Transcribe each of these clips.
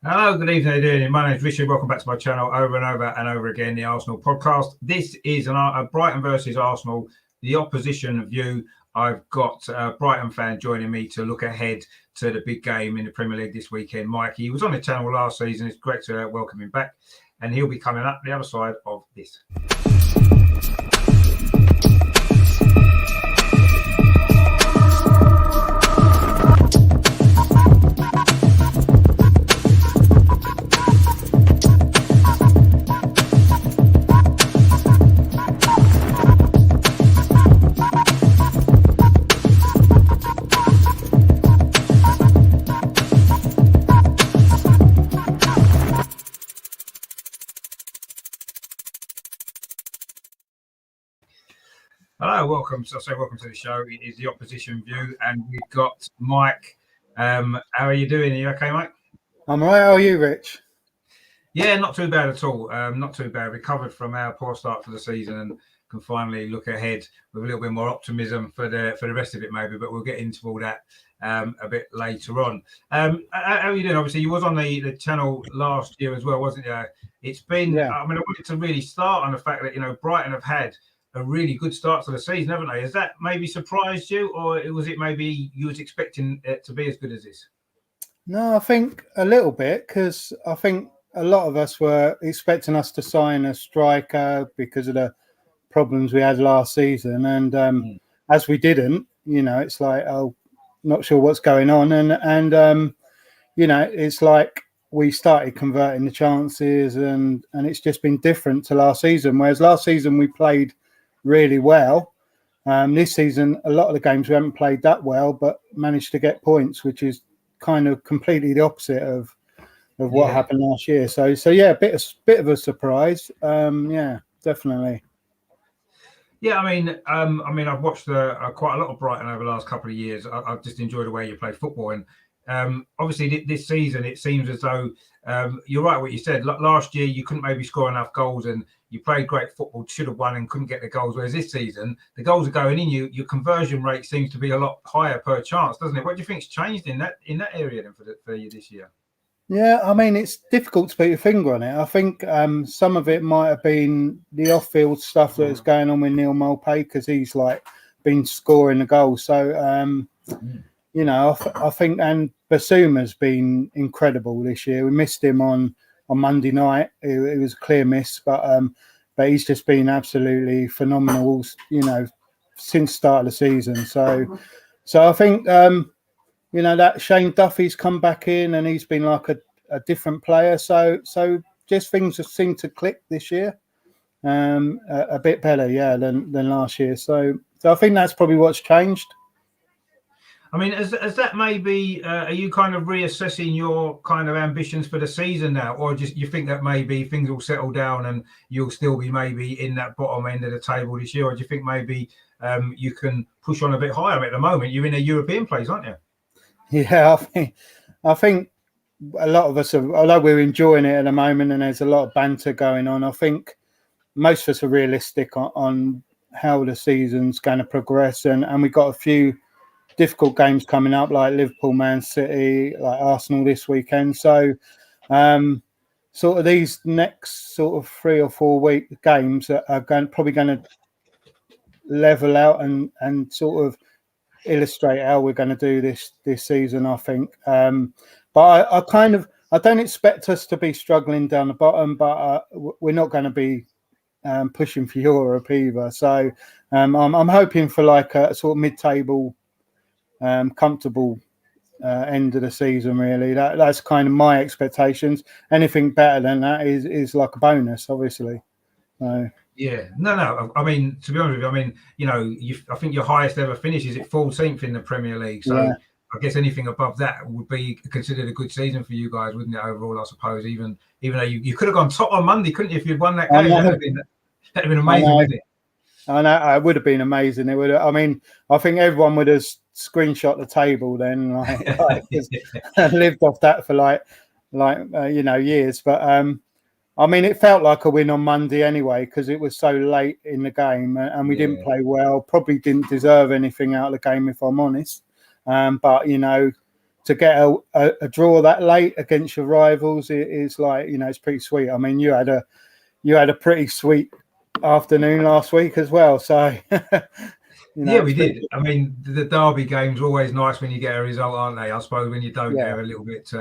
Hello, good evening. How you doing? My name is Richard. Welcome back to my channel over and over and over again, the Arsenal podcast. This is a Brighton versus Arsenal, the opposition view. I've got a Brighton fan joining me to look ahead to the big game in the Premier League this weekend. Mike, he was on the channel last season. It's great to welcome him back. And he'll be coming up the other side of this. Hello, welcome. Welcome to the show. It is the opposition view, and we've got Mike. How are you doing? Are you okay, Mike? I'm all right. How are you, Rich? Yeah, not too bad at all. Not too bad. Recovered from our poor start to the season and can finally look ahead with a little bit more optimism for the rest of it, maybe. But we'll get into all that a bit later on. How are you doing? Obviously, you was on the channel last year as well, wasn't you? It's been. Yeah. I wanted to really start on the fact that Brighton have had a really good start to the season, haven't they? Has that maybe surprised you, or was it maybe you was expecting it to be as good as this? No, I think a little bit, because I think a lot of us were expecting us to sign a striker because of the problems we had last season, and as we didn't, it's like, oh, not sure what's going on, and it's like we started converting the chances, and it's just been different to last season. Whereas last season we played really well. This season, a lot of the games we haven't played that well, but managed to get points, which is kind of completely the opposite of what happened last year. So yeah, a bit of a surprise. Yeah, definitely. Yeah, I mean, I've watched quite a lot of Brighton over the last couple of years. I've just enjoyed the way you play football, and obviously this season it seems as though you're right what you said. Last year you couldn't maybe score enough goals, and you played great football, should have won, and couldn't get the goals. Whereas this season the goals are going in. Your conversion rate seems to be a lot higher per chance, doesn't it? What do you think's changed in that area then for you this year? Yeah, I mean, it's difficult to put your finger on it. I think some of it might have been the off-field stuff that's going on with Neil Maupay, because he's like been scoring the goals. So, I think, and Basuma's been incredible this year. We missed him on Monday night. It was a clear miss, but he's just been absolutely phenomenal, since start of the season. So I think. That Shane Duffy's come back in and he's been like a different player. So just things have seemed to click this year, a bit better, than last year. So I think that's probably what's changed. I mean, as that maybe, are you kind of reassessing your kind of ambitions for the season now, or just you think that maybe things will settle down and you'll still be maybe in that bottom end of the table this year, or do you think maybe you can push on a bit higher? At the moment, you're in a European place, aren't you? Yeah, I think a lot of us are, although we're enjoying it at the moment and there's a lot of banter going on, I think most of us are realistic on how the season's going to progress, and we've got a few difficult games coming up, like Liverpool, Man City, like Arsenal this weekend. So sort of these next sort of 3 or 4 week games are probably going to level out and sort of illustrate how we're going to do this season, I think. But I don't expect us to be struggling down the bottom, but we're not going to be pushing for Europe either. So I'm hoping for like a sort of mid-table, comfortable end of the season. Really, that's kind of my expectations. Anything better than that is like a bonus, obviously. So. Yeah, no. I mean, to be honest with you, I mean, I think your highest ever finish is at 14th in the Premier League. So yeah. I guess anything above that would be considered a good season for you guys, wouldn't it? Overall, I suppose. Even though you could have gone top on Monday, couldn't you? If you'd won that game, that'd have been amazing, wouldn't it? I know, it would have been amazing. It would. I mean, I think everyone would have screenshot the table then, and lived off that for years. But I mean, it felt like a win on Monday anyway, because it was so late in the game and we didn't play well. Probably didn't deserve anything out of the game, if I'm honest. But, to get a draw that late against your rivals is like, it's pretty sweet. I mean, you had a pretty sweet afternoon last week as well. So, yeah, we did. I mean, the derby game's always nice when you get a result, aren't they? I suppose when you don't, they're a little bit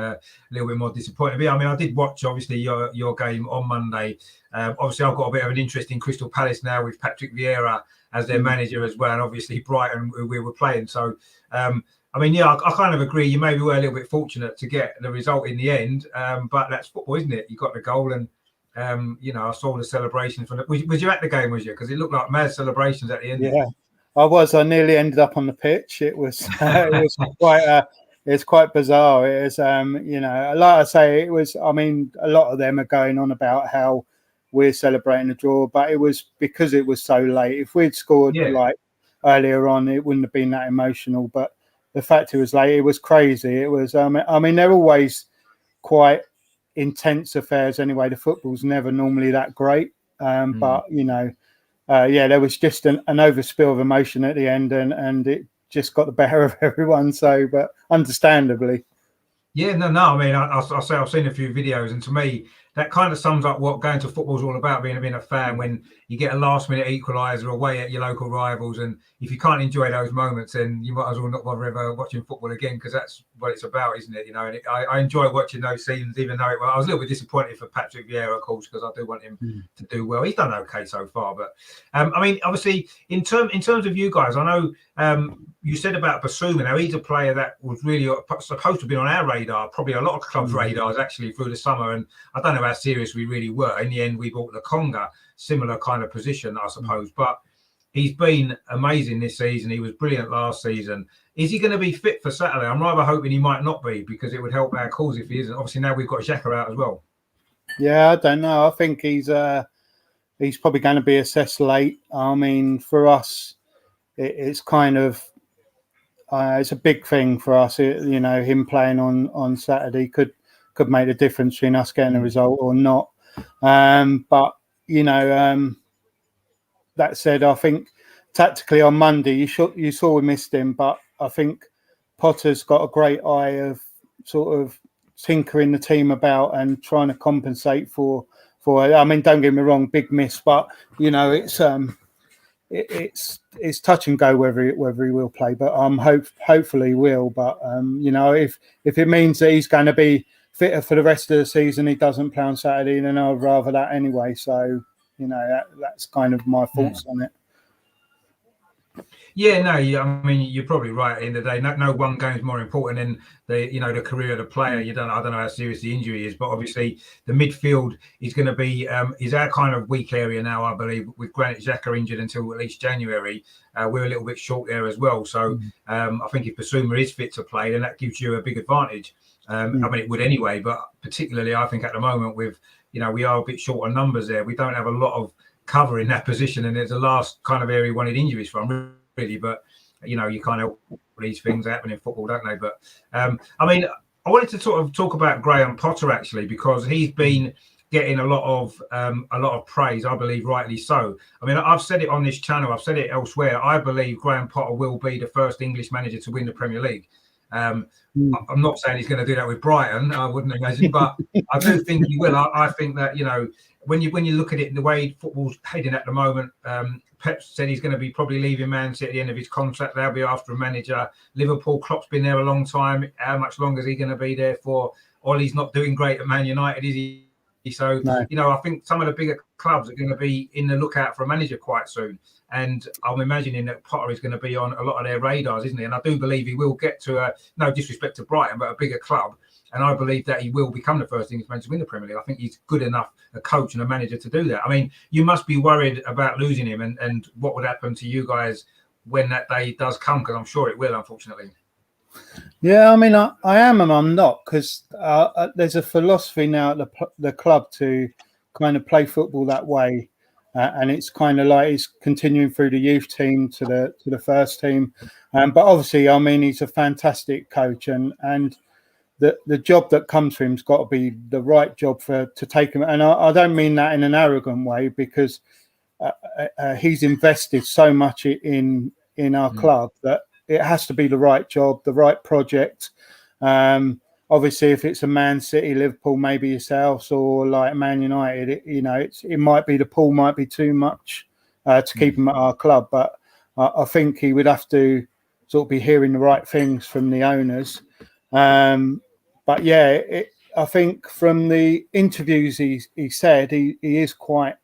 more disappointing. But I mean, I did watch obviously your game on Monday. Obviously, I've got a bit of an interest in Crystal Palace now with Patrick Vieira as their manager as well, and obviously Brighton we were playing. So, I mean, yeah, I kind of agree. You maybe were a little bit fortunate to get the result in the end, but that's football, isn't it? You got the goal and. I saw the celebration from it. Was you at the game? Was you? Because it looked like mad celebrations at the end. Yeah, I was. I nearly ended up on the pitch. It was quite bizarre. It was, like I say, it was. I mean, a lot of them are going on about how we're celebrating a draw, but it was because it was so late. If we'd scored like earlier on, it wouldn't have been that emotional. But the fact it was late, it was crazy. It was. I mean, they're always quite intense affairs anyway. The football's never normally that great, but there was just an overspill of emotion at the end, and it just got the better of everyone. So, but understandably. Yeah, no. I mean, I'll say I've seen a few videos, and to me, that kind of sums up what going to football is all about. Being a fan, when you get a last-minute equaliser away at your local rivals, and if you can't enjoy those moments, then you might as well not bother ever watching football again, because that's what it's about, isn't it? And I enjoy watching those scenes, even though I was a little bit disappointed for Patrick Vieira, of course, because I do want him to do well. He's done okay so far, but I mean, obviously, in terms of you guys, I know you said about Basuma. Now, he's a player that was really supposed to be on our radar, probably a lot of clubs' radars actually through the summer, and I don't know how serious we really were. In the end, we bought the Conga, similar kind of position, I suppose. But he's been amazing this season. He was brilliant last season. Is he going to be fit for Saturday? I'm rather hoping he might not be, because it would help our cause if he isn't. Obviously, now we've got Xhaka out as well. Yeah, I don't know. I think he's probably going to be assessed late. I mean, for us, it's kind of it's a big thing for us. Him playing on Saturday could make the difference between us getting a result or not. But that said, I think tactically on Monday you saw we missed him, but I think Potter's got a great eye of sort of tinkering the team about and trying to compensate for. I mean, don't get me wrong, big miss, but it's touch and go whether he will play, but hopefully he will. But if it means that he's going to be fitter for the rest of the season, he doesn't play on Saturday, then I'd rather that anyway. So that's kind of my thoughts on it. Yeah, no, I mean, you're probably right. At the end of the day, no one game is more important than the career of the player. I don't know how serious the injury is, but obviously the midfield is going to be is our kind of weak area now, I believe. With Granit Xhaka injured until at least January, we're a little bit short there as well. So I think if Basuma is fit to play, then that gives you a big advantage. I mean, it would anyway, but particularly I think at the moment with we are a bit short on numbers there. We don't have a lot of cover in that position, and it's the last kind of area we wanted injuries from. Really, but you kind of these things happen in football, don't they? But I mean, I wanted to sort of talk about Graham Potter actually, because he's been getting a lot of praise, I believe rightly so. I mean, I've said it on this channel, I've said it elsewhere. I believe Graham Potter will be the first English manager to win the Premier League. I'm not saying he's going to do that with Brighton, I wouldn't imagine, but I do think he will. I think that when you look at it, the way football's heading at the moment, Pep said he's going to be probably leaving Man City at the end of his contract. They'll be after a manager. Liverpool, Klopp's been there a long time. How much longer is he going to be there for? Ollie's not doing great at Man United, is he? So, no. I think some of the bigger clubs are going to be in the lookout for a manager quite soon. And I'm imagining that Potter is going to be on a lot of their radars, isn't he? And I do believe he will get to no disrespect to Brighton, but a bigger club. And I believe that he will become the first English manager to win the Premier League. I think he's good enough, a coach and a manager, to do that. I mean, you must be worried about losing him and what would happen to you guys when that day does come, because I'm sure it will, unfortunately. Yeah, I mean, I am and I'm not, because there's a philosophy now at the club to kind of play football that way. And it's kind of like it's continuing through the youth team to the first team. But obviously, I mean, he's a fantastic coach, and the job that comes to him's got to be the right job to take him. And I don't mean that in an arrogant way, because he's invested so much in our club that it has to be the right job, the right project. Obviously, if it's a Man City, Liverpool, maybe yourselves, or like Man United, it might be the pull might be too much to keep him at our club. But I think he would have to sort of be hearing the right things from the owners. But yeah, I think from the interviews he said he is quite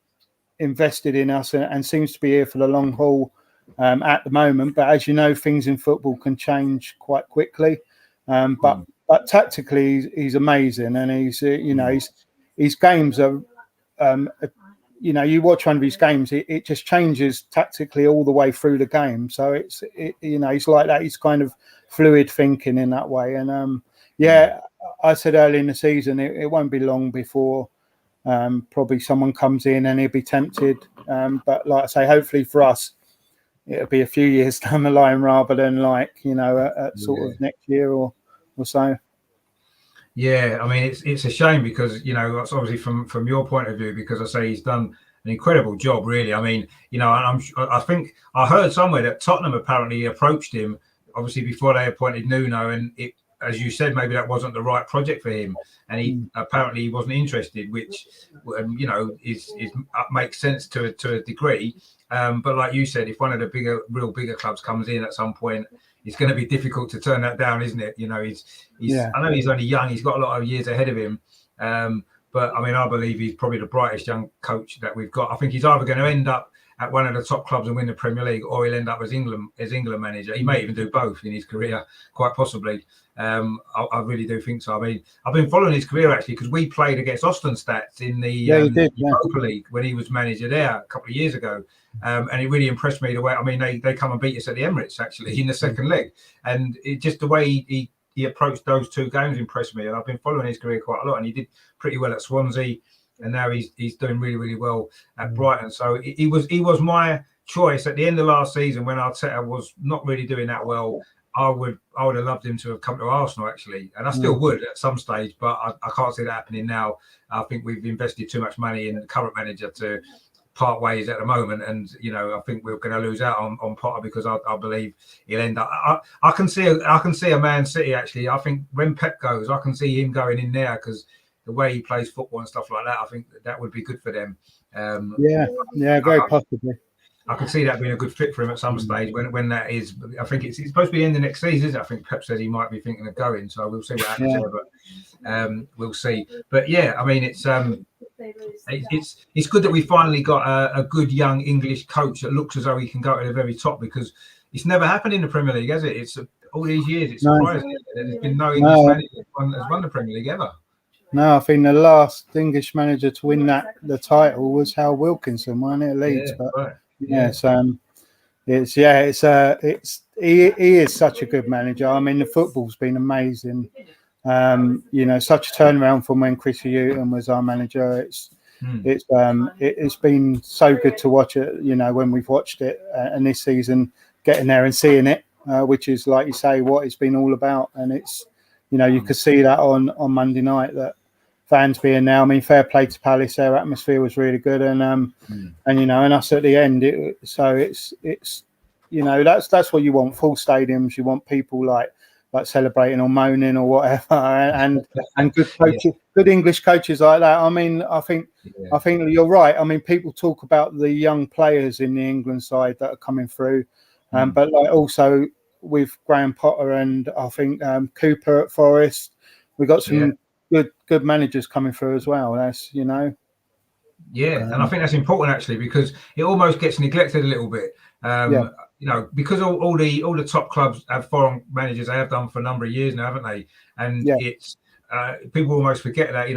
invested in us and seems to be here for the long haul at the moment. But as you know, things in football can change quite quickly. But tactically, he's amazing, and his games are. You watch one of his games, it just changes tactically all the way through the game. So he's like that. He's kind of fluid thinking in that way. And I said early in the season, it won't be long before probably someone comes in and he'll be tempted. But like I say, hopefully for us, it'll be a few years down the line rather than at sort of next year or so. Yeah, I mean it's a shame because that's obviously from your point of view, because I say he's done an incredible job, really. I mean, I think I heard somewhere that Tottenham apparently approached him obviously before they appointed Nuno, and it, as you said, maybe that wasn't the right project for him, and he apparently wasn't interested, which is makes sense to a degree. But like you said, if one of the bigger clubs comes in at some point, it's going to be difficult to turn that down, isn't it? I know he's only young; he's got a lot of years ahead of him. But I mean, I believe he's probably the brightest young coach that we've got. I think he's either going to end up at one of the top clubs and win the Premier League, or he'll end up as England manager. He may even do both in his career, quite possibly. I really do think so. I mean, I've been following his career actually because we played against Ostenstadt in the Europa League when he was manager there a couple of years ago, and it really impressed me the way. I mean, they come and beat us at the Emirates actually in the second leg, and it just the way he approached those two games impressed me. And I've been following his career quite a lot, and he did pretty well at Swansea, and now he's doing really, really well at Brighton. So he was my choice at the end of last season when Arteta was not really doing that well. I would have loved him to have come to Arsenal actually, and I still would at some stage, but I can't see that happening now. I think we've invested too much money in the current manager to part ways at the moment, and I think we're going to lose out on Potter because I believe he'll end up. I can see a Man City actually. I think when Pep goes, I can see him going in there because the way he plays football and stuff like that, I think that would be good for them. Very possibly. I could see that being a good fit for him at some stage when that is. I think it's supposed to be the end of next season, isn't it? I think Pep said he might be thinking of going, so we'll see what happens there. But we'll see. But yeah, I mean, it's good that we finally got a good young English coach that looks as though he can go to the very top, because it's never happened in the Premier League, has it? It's all these years. It's surprising. There's been no English manager has won the Premier League ever. No, I think the last English manager to win the title was Hal Wilkinson, wasn't it, at Leeds? Yeah, but right. He is such a good manager. I mean, the football's been amazing. Such a turnaround from when Chris Hughton was our manager. It's been so good to watch it. When we've watched it, and this season getting there and seeing it, which is like you say, what it's been all about. And it's you could see that on Monday night that fans being there. I mean, fair play to Palace. Their atmosphere was really good, and us at the end. It's that's what you want. Full stadiums. You want people like celebrating or moaning or whatever, and good coaches, good English coaches like that. I mean, I think you're right. I mean, people talk about the young players in the England side that are coming through, but also with Graham Potter and I think Cooper at Forest, we got some good managers coming through as well. That's and I think that's important actually, because it almost gets neglected a little bit. Because all the top clubs have foreign managers. They have done for a number of years now, haven't they? And it's people almost forget that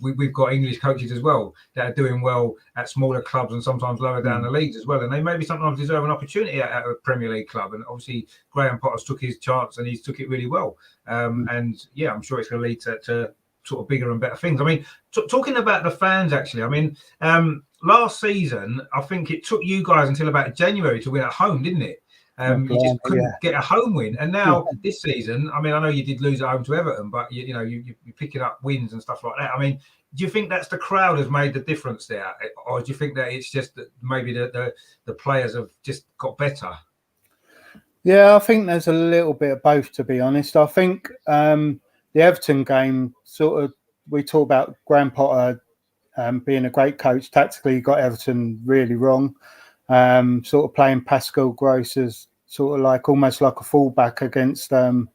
we've got English coaches as well that are doing well at smaller clubs and sometimes lower down the leagues as well, and they maybe sometimes deserve an opportunity at a Premier League club. And obviously Graham Potter's took his chance and he's took it really well. And I'm sure it's going to lead to sort of bigger and better things. I mean, talking about the fans actually, I mean, last season I think it took you guys until about January to win at home, didn't it? You just couldn't get a home win, and now this season, I mean, I know you did lose at home to Everton, but you're picking up wins and stuff like that. I mean, do you think that's the crowd has made the difference there, or do you think that it's just that maybe the players have just got better? Yeah, I think there's a little bit of both, to be honest. I think the Everton game sort of, we talk about Graham Potter being a great coach. Tactically, he got Everton really wrong. Sort of playing Pascal Gross as sort of like almost like a fullback against quick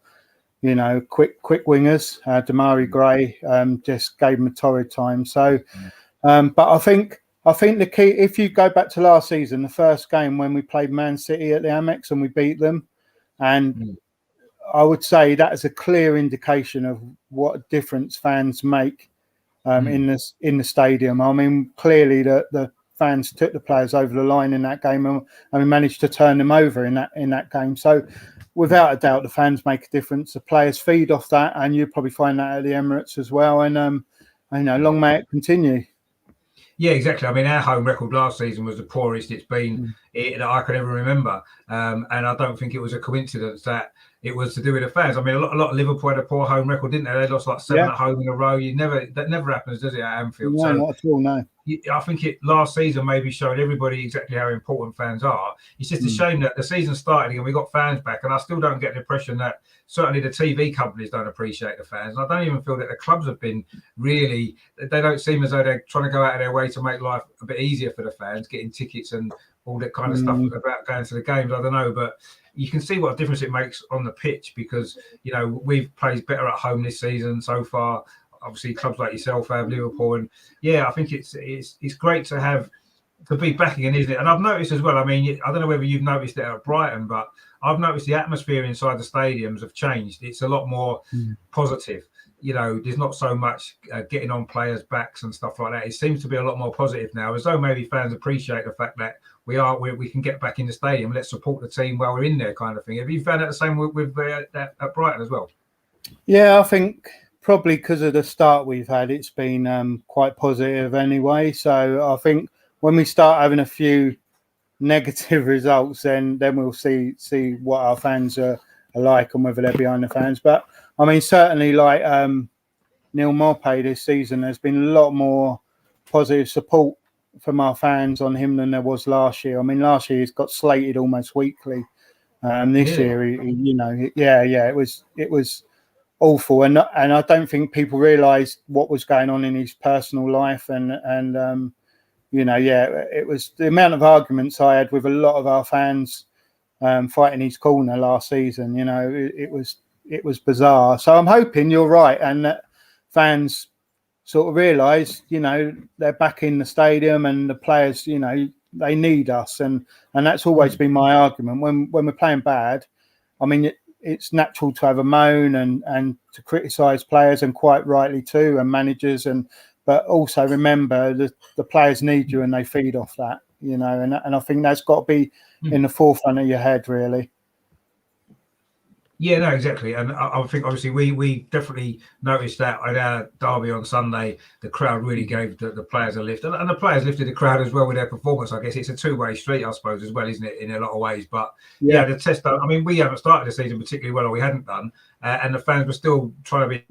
wingers. Damari Gray just gave him a torrid time. So, but I think the key, if you go back to last season, the first game when we played Man City at the Amex and we beat them, and I would say that is a clear indication of what difference fans make in the stadium. I mean, clearly the fans took the players over the line in that game, and we managed to turn them over in that game. So, without a doubt, the fans make a difference. The players feed off that, and you probably find that at the Emirates as well. And long may it continue. Yeah, exactly. I mean, our home record last season was the poorest it's been that I can ever remember, and I don't think it was a coincidence that it was to do with the fans. I mean, a lot of Liverpool had a poor home record, didn't they? They lost like 7 at home in a row. That never happens, does it, at Anfield? No, not at all. No. I think last season maybe showed everybody exactly how important fans are. It's just a shame that the season started and we got fans back, and I still don't get the impression that certainly the TV companies don't appreciate the fans. And I don't even feel that the clubs have been really. They don't seem as though they're trying to go out of their way to make life a bit easier for the fans, getting tickets and all that kind of stuff about going to the games. I don't know, but you can see what difference it makes on the pitch because we've played better at home this season so far. Obviously, clubs like yourself have Liverpool, and I think it's great to be back again, isn't it? And I've noticed as well. I mean, I don't know whether you've noticed it at Brighton, but I've noticed the atmosphere inside the stadiums have changed. It's a lot more positive. There's not so much getting on players' backs and stuff like that. It seems to be a lot more positive now, as though maybe fans appreciate the fact that we can get back in the stadium. Let's support the team while we're in there, kind of thing. Have you found that the same with at Brighton as well? Yeah, I think probably because of the start we've had, it's been quite positive anyway. So I think when we start having a few negative results, then we'll see what our fans are like and whether they're behind the fans. But I mean, certainly like Neil Maupay this season, there's been a lot more positive support from our fans on him than there was last year. I mean, last year he's got slated almost weekly. This year, it was awful, and I don't think people realised what was going on in his personal life, and it was the amount of arguments I had with a lot of our fans fighting his corner last season. It was bizarre. So I'm hoping you're right, and that fans sort of realise, they're back in the stadium, and the players, they need us, and that's always been my argument when we're playing bad. I mean, it's natural to have a moan and to criticise players, and quite rightly too, and managers, but also remember the players need you and they feed off that, and I think that's got to be in the forefront of your head, really. Yeah, no, exactly. And I think obviously we definitely noticed that at our derby on Sunday, the crowd really gave the players a lift. And the players lifted the crowd as well with their performance. I guess it's a two-way street, I suppose, as well, isn't it, in a lot of ways. But the test, I mean, we haven't started the season particularly well, or we hadn't done. And the fans were still trying to be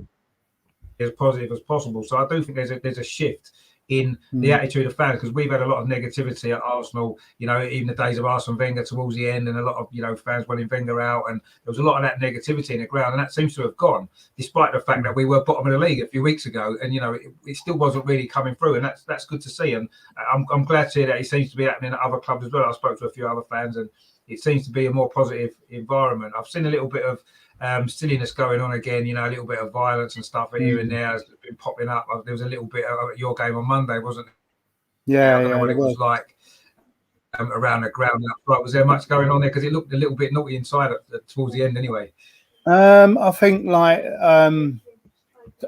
as positive as possible. So I do think there's a shift in the attitude of fans, because we've had a lot of negativity at Arsenal, even the days of Arsene Wenger towards the end, and a lot of fans wanting Wenger out, and there was a lot of that negativity in the ground, and that seems to have gone, despite the fact that we were bottom of the league a few weeks ago, and it still wasn't really coming through, and that's good to see. And I'm glad to hear that it seems to be happening at other clubs as well. I spoke to a few other fans, and it seems to be a more positive environment. I've seen a little bit of silliness going on again, a little bit of violence and stuff here and there has been popping up. There was a little bit at your game on Monday, wasn't there? I don't know what it was like around the ground. But was there much going on there? Because it looked a little bit naughty inside towards the end anyway. I think like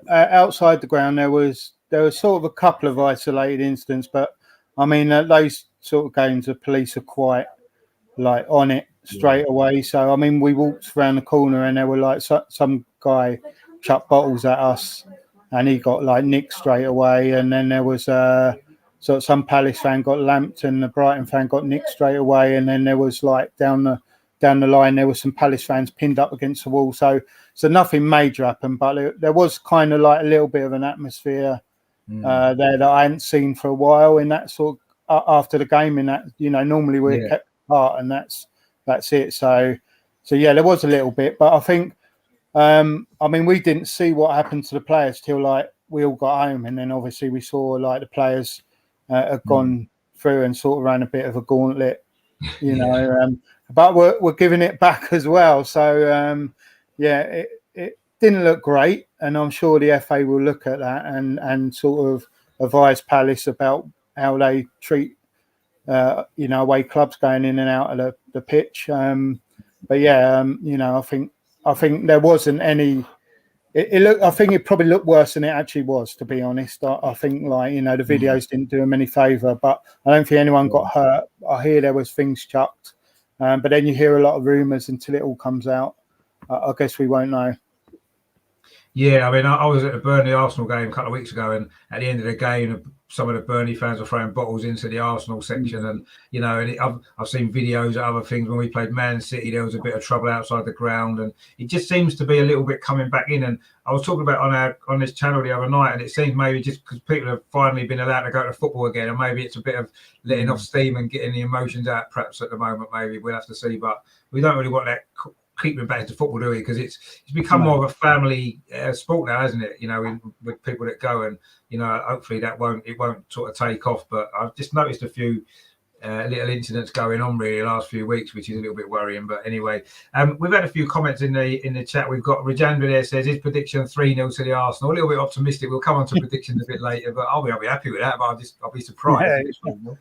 outside the ground there was sort of a couple of isolated incidents, but I mean those sort of games the police are quite like on it straight away. So I mean, we walked around the corner and there were like some guy chucked bottles at us, and he got like nicked straight away. And then there was so some Palace fan got lamped, and the Brighton fan got nicked straight away. And then there was like down the line there was some Palace fans pinned up against the wall. So nothing major happened, but there was kind of like a little bit of an atmosphere there that I hadn't seen for a while in that sort of, after the game. In that normally we're kept apart, and that's it. So yeah, there was a little bit, but I think I mean, we didn't see what happened to the players till like we all got home, and then obviously we saw like the players had gone through and sort of ran a bit of a gauntlet, you know. But we're giving it back as well. So yeah, it didn't look great, and I'm sure the FA will look at that and sort of advise Palace about how they treat you know, away clubs going in and out of the pitch. But yeah, you know, I think there wasn't any. It looked. I think it probably looked worse than it actually was. To be honest, I think like, you know, the videos didn't do them any favour. But I don't think anyone got hurt. I hear there was things chucked, but then you hear a lot of rumours until it all comes out. I guess we won't know. Yeah, I mean, I was at a Burnley Arsenal game a couple of weeks ago, and at the end of the game, some of the Burnley fans were throwing bottles into the Arsenal section, and you know, and I've seen videos of other things. When we played Man City, there was a bit of trouble outside the ground, and it just seems to be a little bit coming back in. And I was talking about on this channel the other night, and it seems maybe just because people have finally been allowed to go to football again, and maybe it's a bit of letting off steam and getting the emotions out. Perhaps at the moment, maybe we'll have to see, but we don't really want that keeping back to football, do we? Because it's become more of a family sport now, hasn't it? You know, with people that go, and you know, hopefully it won't sort of take off. But I've just noticed a few little incidents going on really the last few weeks, which is a little bit worrying. But anyway, we've had a few comments in the chat. We've got Rajandra there says his prediction 3-0 to the Arsenal. A little bit optimistic. We'll come on to predictions a bit later, but I'll be happy with that. But I'll be surprised. Yeah.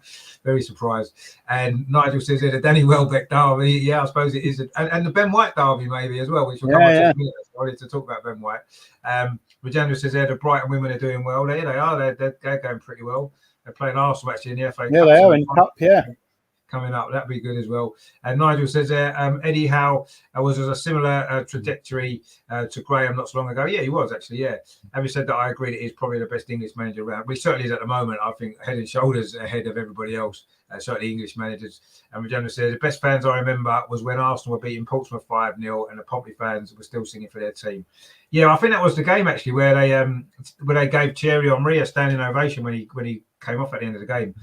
Very surprised. And Nigel says that a Danny Welbeck derby. Yeah, I suppose it is, and the Ben White derby maybe as well, which we'll come on to. I wanted to talk about Ben White. Rajandra says the Brighton women are doing well. They are. They're going pretty well. They're playing Arsenal actually in the FA Cup. Yeah, they are in Cup, yeah. Coming up, that'd be good as well. And Nigel says Eddie Howe was a similar trajectory to Graham not so long ago. Yeah, he was actually, yeah. Having said that, I agree that he's probably the best English manager around. He certainly is at the moment, I think, head and shoulders ahead of everybody else, certainly English managers. And Regina says the best fans I remember was when Arsenal were beating Portsmouth 5-0 and the Pompey fans were still singing for their team. Yeah, I think that was the game actually where they gave Thierry Henry a standing ovation when he came off at the end of the game.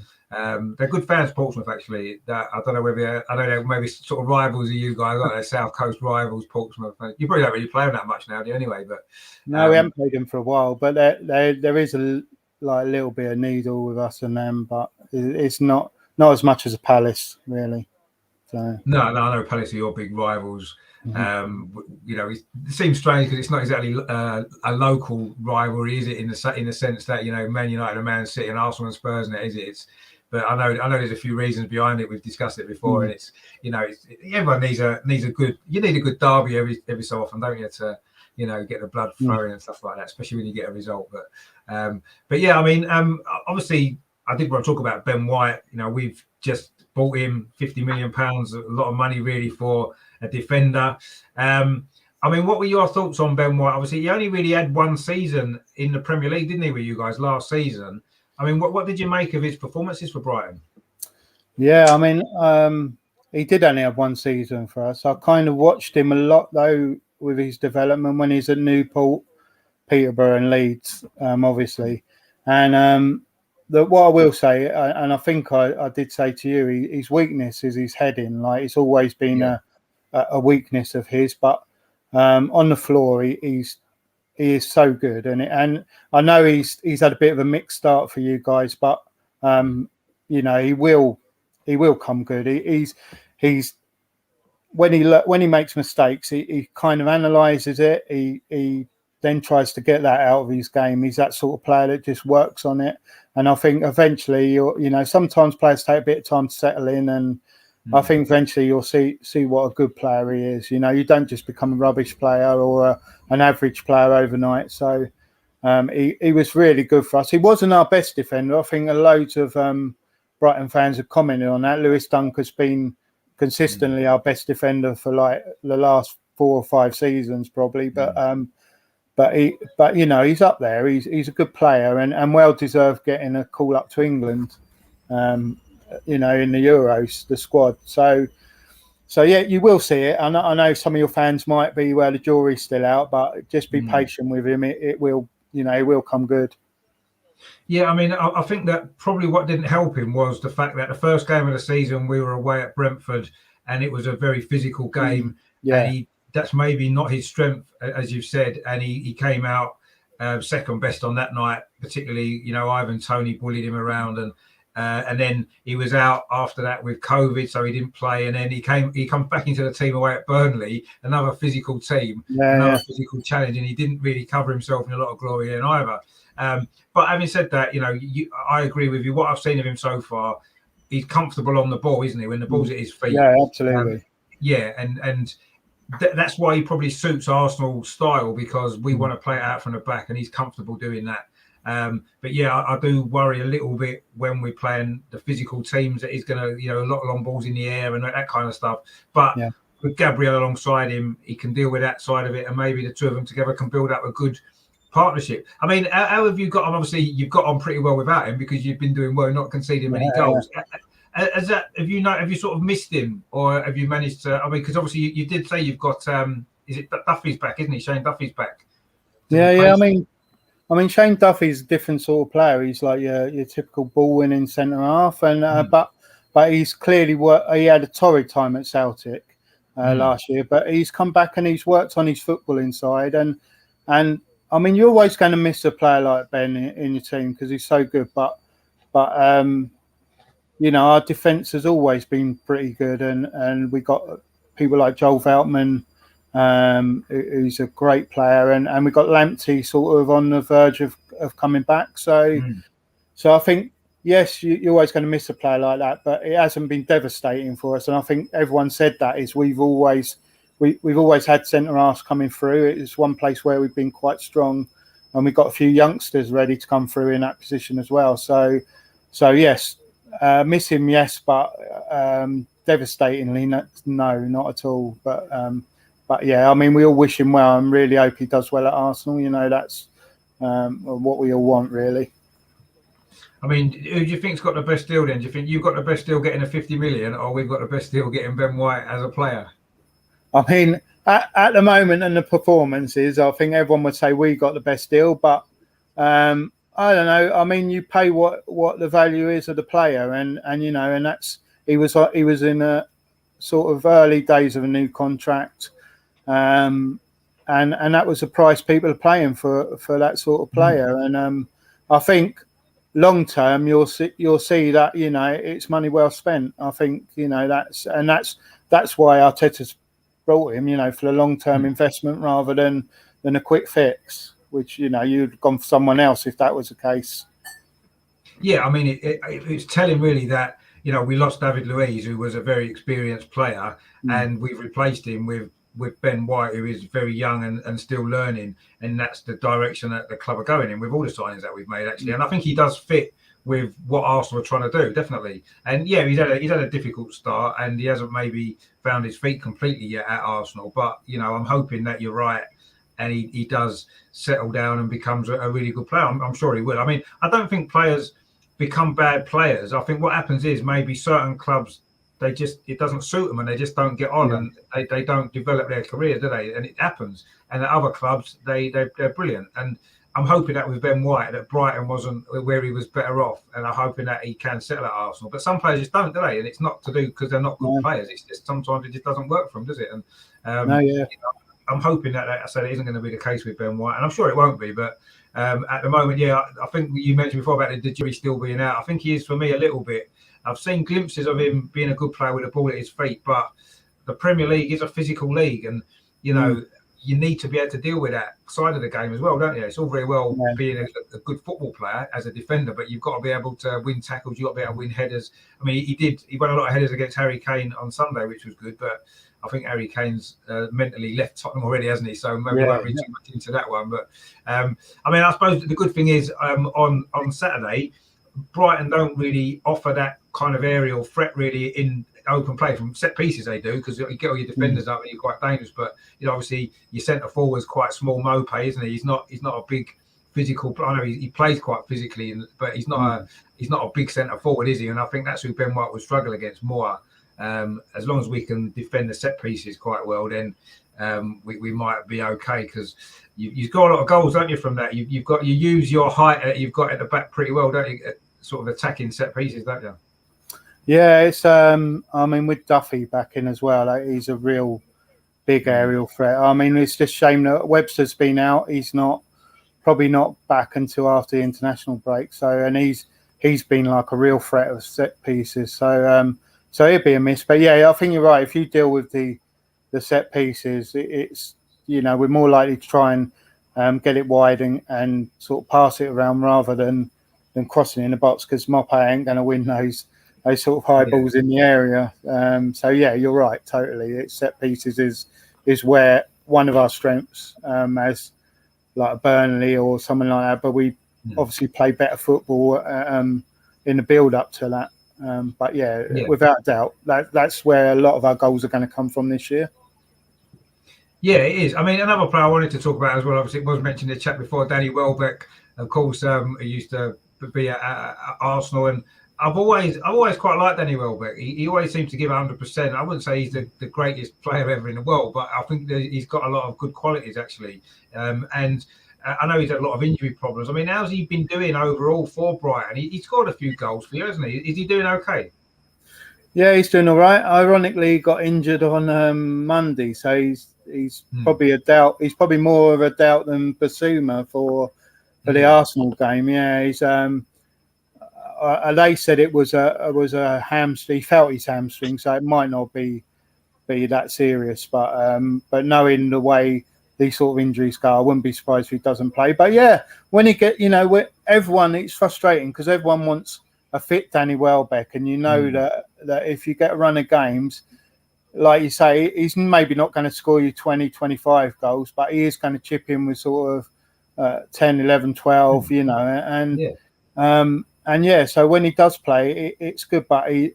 They're good fans, Portsmouth, actually. I don't know whether they're maybe sort of rivals of you guys, like they're South Coast rivals, Portsmouth. You probably don't really play them that much now, do you? Anyway, but no, we haven't played them for a while. But there is a little bit of needle with us and them, but it's not as much as a Palace, really. So no, I know Palace are your big rivals. Mm-hmm. You know, it seems strange because it's not exactly a local rivalry, is it? In the sense that, you know, Man United and Man City and Arsenal and Spurs, and is it? But I know there's a few reasons behind it. We've discussed it before, and it's, you know, everyone needs a good derby every so often, don't you? To, you know, get the blood flowing and stuff like that, especially when you get a result. But yeah, I mean, obviously, I did want to talk about Ben White. You know, we've just bought him £50 million, a lot of money really for a defender. I mean, what were your thoughts on Ben White? Obviously, he only really had one season in the Premier League, didn't he, with you guys last season? I mean, what did you make of his performances for Brighton? Yeah, I mean, he did only have one season for us. I kind of watched him a lot, though, with his development when he's at Newport, Peterborough and Leeds, obviously. And what I will say, and I think I did say to you, his weakness is his heading. Like, it's always been a weakness of his. But on the floor, he is so good, and I know he's had a bit of a mixed start for you guys, but you know, he will come good. He's when he makes mistakes, he kind of analyzes it. He then tries to get that out of his game. He's that sort of player that just works on it, and I think eventually, you know, sometimes players take a bit of time to settle in, and I think eventually you'll see what a good player he is. You know, you don't just become a rubbish player or an average player overnight. So he was really good for us. He wasn't our best defender. I think loads of Brighton fans have commented on that. Lewis Dunk has been consistently our best defender for like the last 4 or 5 seasons, probably. But you know, he's up there. He's a good player and well deserved getting a call up to England. You know, in the Euros, the squad. So yeah, you will see it. I know some of your fans might be where the jury's still out, but just be patient with him. It will, you know, it will come good. Yeah, I mean, I think that probably what didn't help him was the fact that the first game of the season we were away at Brentford, and it was a very physical game. Yeah. That's maybe not his strength, as you've said. And he came out second best on that night, particularly, Ivan Toney bullied him around, and then he was out after that with COVID, so he didn't play. And then he comes back into the team away at Burnley, another physical team, another physical challenge, and he didn't really cover himself in a lot of glory then either. But having said that, I agree with you. What I've seen of him so far, he's comfortable on the ball, isn't he? When the ball's at his feet. Yeah, absolutely. And that's why he probably suits Arsenal's style, because we want to play it out from the back, and he's comfortable doing that. But yeah, I do worry a little bit when we're playing the physical teams that he's going to, a lot of long balls in the air and that kind of stuff. But with Gabriel alongside him, he can deal with that side of it, and maybe the two of them together can build up a good partnership. I mean, how have you got on? Obviously, you've got on pretty well without him, because you've been doing well, not conceding many goals. Have you sort of missed him, or have you managed to? I mean, because obviously you did say you've got is it Duffy's back, isn't he? Shane Duffy's back. Yeah. I mean, Shane Duffy's a different sort of player. He's like your typical ball-winning centre half, and but he's clearly he had a torrid time at Celtic last year, but he's come back and he's worked on his footballing side, and I mean, you're always going to miss a player like Ben in your team because he's so good, but our defence has always been pretty good, and we got people like Joel Veltman, who's a great player, and we got Lamptey sort of on the verge of coming back. So I think, yes, you're always going to miss a player like that, but it hasn't been devastating for us. And I think everyone said that is we've always had centre halves coming through. It's one place where we've been quite strong, and we've got a few youngsters ready to come through in that position as well. So yes. Miss him, yes, but devastatingly, no, not at all. But yeah, I mean, we all wish him well, and really hope he does well at Arsenal. That's what we all want, really. I mean, who do you think's got the best deal then? Do you think you've got the best deal getting a 50 million, or we've got the best deal getting Ben White as a player? I mean, at the moment and the performances, I think everyone would say we got the best deal, but I don't know. I mean, you pay what the value is of the player, and that's he was in a sort of early days of a new contract, and that was the price people are paying for that sort of player. And I think long term you'll see that it's money well spent. I think that's why Arteta's brought him, for the long term investment rather than a quick fix, which you'd gone for someone else if that was the case. Yeah, I mean, it's telling really that we lost David Luiz, who was a very experienced player, and we've replaced him with Ben White, who is very young and still learning, and that's the direction that the club are going in with all the signings that we've made, actually. And I think he does fit with what Arsenal are trying to do, definitely. And yeah, he's had a difficult start, and he hasn't maybe found his feet completely yet at Arsenal. But I'm hoping that you're right, and he does settle down and becomes a really good player. I'm sure he will. I mean, I don't think players become bad players. I think what happens is maybe certain clubs, it doesn't suit them and they just don't get on, and they don't develop their career, do they? And it happens. And at other clubs, they're brilliant. And I'm hoping that with Ben White, that Brighton wasn't where he was better off, and I'm hoping that he can settle at Arsenal. But some players just don't, do they? And it's not to do because they're not good players. It's just sometimes it just doesn't work for them, does it? And I'm hoping that I said it isn't going to be the case with Ben White, and I'm sure it won't be. But at the moment, I think you mentioned before about the jury still being out. I think he is for me a little bit. I've seen glimpses of him being a good player with the ball at his feet, but the Premier League is a physical league, and you need to be able to deal with that side of the game as well, don't you? It's all very well being a good football player as a defender, but you've got to be able to win tackles. You've got to be able to win headers. I mean, he won a lot of headers against Harry Kane on Sunday, which was good, but I think Harry Kane's mentally left Tottenham already, hasn't he? So maybe we won't read too much into that one. But I mean, I suppose the good thing is on Saturday, Brighton don't really offer that kind of aerial threat really in open play. From set pieces they do, because you get all your defenders up and you're quite dangerous. But obviously your centre forward's quite small, Mopé, isn't he? He's not a big physical. I know he plays quite physically, but he's not a big centre forward, is he? And I think that's who Ben White will struggle against more. As long as we can defend the set pieces quite well, then we might be okay, because you've got a lot of goals, don't you, from that? You use your height that you've got at the back pretty well, don't you? Sort of attacking set pieces, don't you? Yeah, it's I mean, with Duffy back in as well, he's a real big aerial threat. I mean, it's just a shame that Webster's been out. He's probably not back until after the international break. So, and he's been like a real threat of set pieces. So it'd be a miss. But yeah, I think you're right. If you deal with the set pieces, it's we're more likely to try and get it wide and sort of pass it around rather than crossing in the box, because Mope ain't going to win those sort of high balls in the area. So yeah, you're right, totally. It's set pieces is where one of our strengths, as like a Burnley or someone like that. But we obviously play better football in the build up to that. But yeah, without doubt, that's where a lot of our goals are going to come from this year. Yeah, it is. I mean, another player I wanted to talk about as well, obviously, it was mentioned in the chat before, Danny Welbeck. Of course, he used to be at Arsenal, and I've always quite liked Danny Welbeck. He always seems to give 100%. I wouldn't say he's the greatest player ever in the world, but I think that he's got a lot of good qualities, actually. And I know he's had a lot of injury problems. I mean, how's he been doing overall for Brighton? He scored a few goals for you, hasn't he? Is he doing okay? Yeah, he's doing all right. Ironically, he got injured on Monday, so he's probably a doubt. He's probably more of a doubt than Basuma for the Arsenal game. Yeah, he's they said it was a hamstring. He felt his hamstring, so it might not be that serious. But knowing the way these sort of injuries go, I wouldn't be surprised if he doesn't play. But yeah, when he get, everyone, it's frustrating because everyone wants a fit Danny Welbeck, and that if you get a run of games, like you say, he's maybe not going to score you 20, 25 goals, but he is going to chip in with sort of 10, 11, 12, and yeah, so when he does play, it's good. But he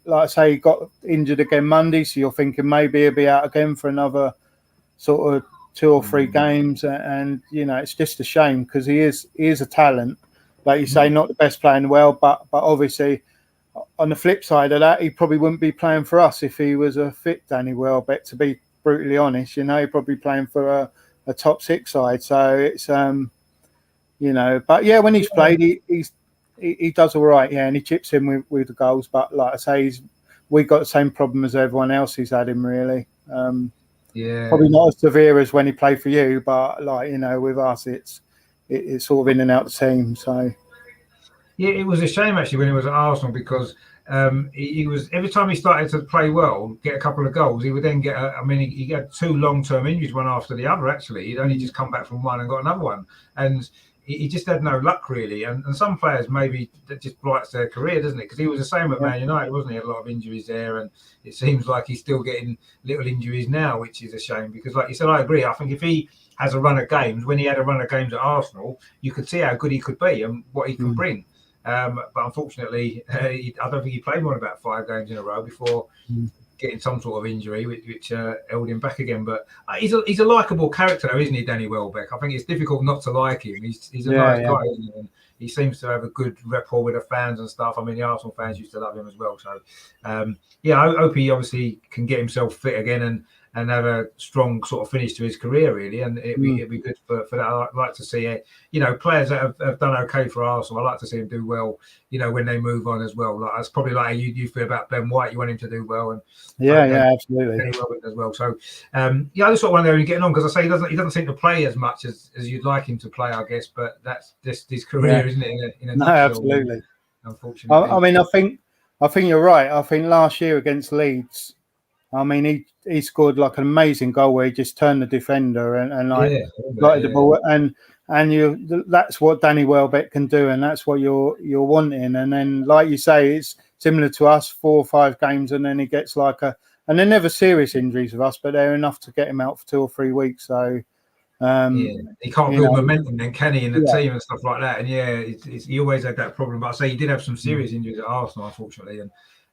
got injured again Monday, so you're thinking maybe he'll be out again for another sort of 2 or 3 games, and it's just a shame because he is a talent, like you say, not the best player in the world, but obviously on the flip side of that, he probably wouldn't be playing for us if he was a fit Danny Welbeck. To be brutally honest, he'd probably playing for a top 6 side. So it's but yeah, when he's played, he does all right, yeah, and he chips in with the goals. But like I say, we've got the same problem as everyone else who's had him, really. Probably not as severe as when he played for you, but with us, it's sort of in and out the team. So yeah, it was a shame actually when he was at Arsenal because he was, every time he started to play well, get a couple of goals, he would then get he had 2 long-term injuries, one after the other. Actually, he'd only just come back from one and got another one, and he just had no luck really. And some players, maybe that just blights their career, doesn't it? Because he was the same at Man United, wasn't he? He had a lot of injuries there, and it seems like he's still getting little injuries now, which is a shame. Because like you said, I agree. I think if he has a run of games, when he had a run of games at Arsenal, you could see how good he could be and what he can bring. But unfortunately, I don't think he played more than about 5 games in a row before getting some sort of injury, which held him back again. But he's a likeable character, though, isn't he, Danny Welbeck? I think it's difficult not to like him. He's a nice guy, isn't he? And he seems to have a good rapport with the fans and stuff. I mean, the Arsenal fans used to love him as well. So, I hope he obviously can get himself fit again and have a strong sort of finish to his career, really. And it'd be good for that. I'd like to see it. Players that have done okay for Arsenal, I like to see them do well, when they move on as well. Like that's probably like you feel about Ben White. You want him to do well, and absolutely, Danny Welbeck as well. So I just sort of wonder how he's getting on, because I say he doesn't seem to play as much as you'd like him to play, I guess. But that's just his career, isn't it? No, absolutely. Unfortunately, I mean, I think you're right. I think last year against Leeds, I mean, he scored like an amazing goal where he just turned the defender and the ball, and that's what Danny Welbeck can do, and that's what you're wanting. And then, like you say, it's similar to us, 4 or 5 games, and then he gets and they're never serious injuries with us, but they're enough to get him out for 2 or 3 weeks. So he can't build momentum then, can he, in the team and stuff like that? And he always had that problem. But I say he did have some serious injuries at Arsenal, unfortunately,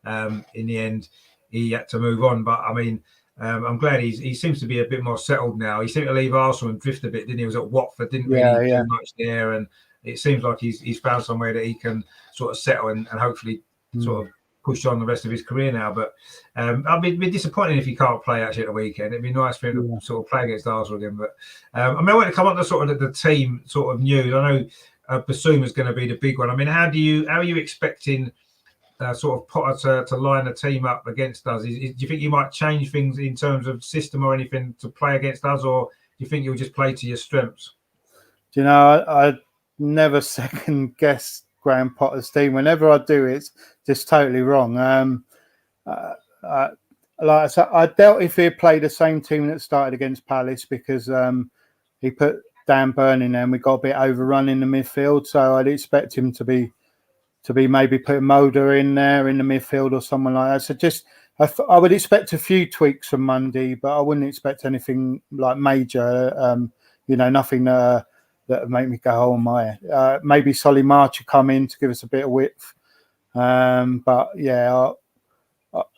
and in the end, he had to move on. But I mean, I'm glad he seems to be a bit more settled now. He seemed to leave Arsenal and drift a bit, didn't he? He was at Watford, didn't really do much there, and it seems like he's found somewhere that he can sort of settle and hopefully sort of push on the rest of his career now. But I'd be disappointed if he can't play actually at the weekend. It'd be nice for him to sort of play against Arsenal again. But I want to come on to sort of the team sort of news. I know Basuma is going to be the big one. I mean, how are you expecting sort of Potter to line a team up against us? Do you think you might change things in terms of system or anything to play against us, or do you think you'll just play to your strengths? Do you know, I never second guess Graham Potter's team. Whenever I do, it's just totally wrong. Like I said, I doubt if he'd play the same team that started against Palace, because he put Dan Burn in there and we got a bit overrun in the midfield. So I'd expect him to be maybe putting Mulder in there in the midfield or someone like that. So just I would expect a few tweaks from Monday, but I wouldn't expect anything like major. Nothing that would make me go, oh my. Maybe Solly March would come in to give us a bit of width. But yeah,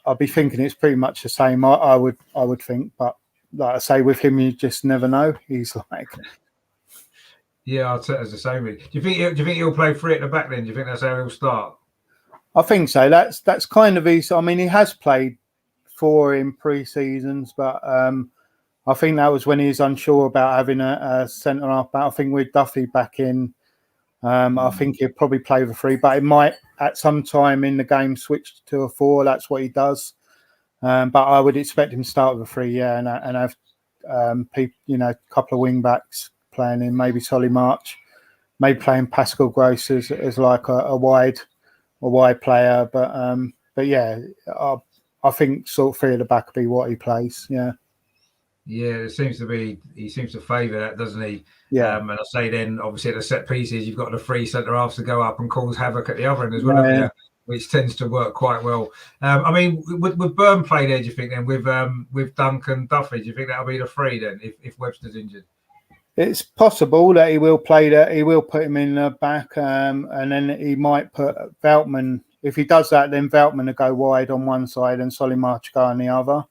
I'll be thinking it's pretty much the same. I would think, but like I say, with him, you just never know. He's like, yeah, I'd say it's the same. Do you think he'll play three at the back then? Do you think that's how he'll start? I think so. That's kind of his. I mean, he has played 4 in pre-seasons, but I think that was when he was unsure about having a centre half back. I think with Duffy back in, I think he'll probably play the 3, but it might at some time in the game switch to a 4. That's what he does. But I would expect him to start with a 3, yeah, and have a couple of wing backs playing in, maybe Solly March, maybe playing Pascal Gross as like a wide player. But yeah, I think sort of 3 at the back will be what he plays. Yeah. Yeah, it seems to be. He seems to favour that, doesn't he? Yeah. And I say then, obviously, at the set pieces, you've got the 3 centre halves to go up and cause havoc at the other end as well, haven't you? Which tends to work quite well. I mean, would Burn play there? Do you think then with Duncan Duffy? Do you think that'll be the 3 then if Webster's injured? It's possible that he will play that. He will put him in the back, and then he might put Veltman. If he does that, then Veltman will go wide on one side and Solly March go on the other.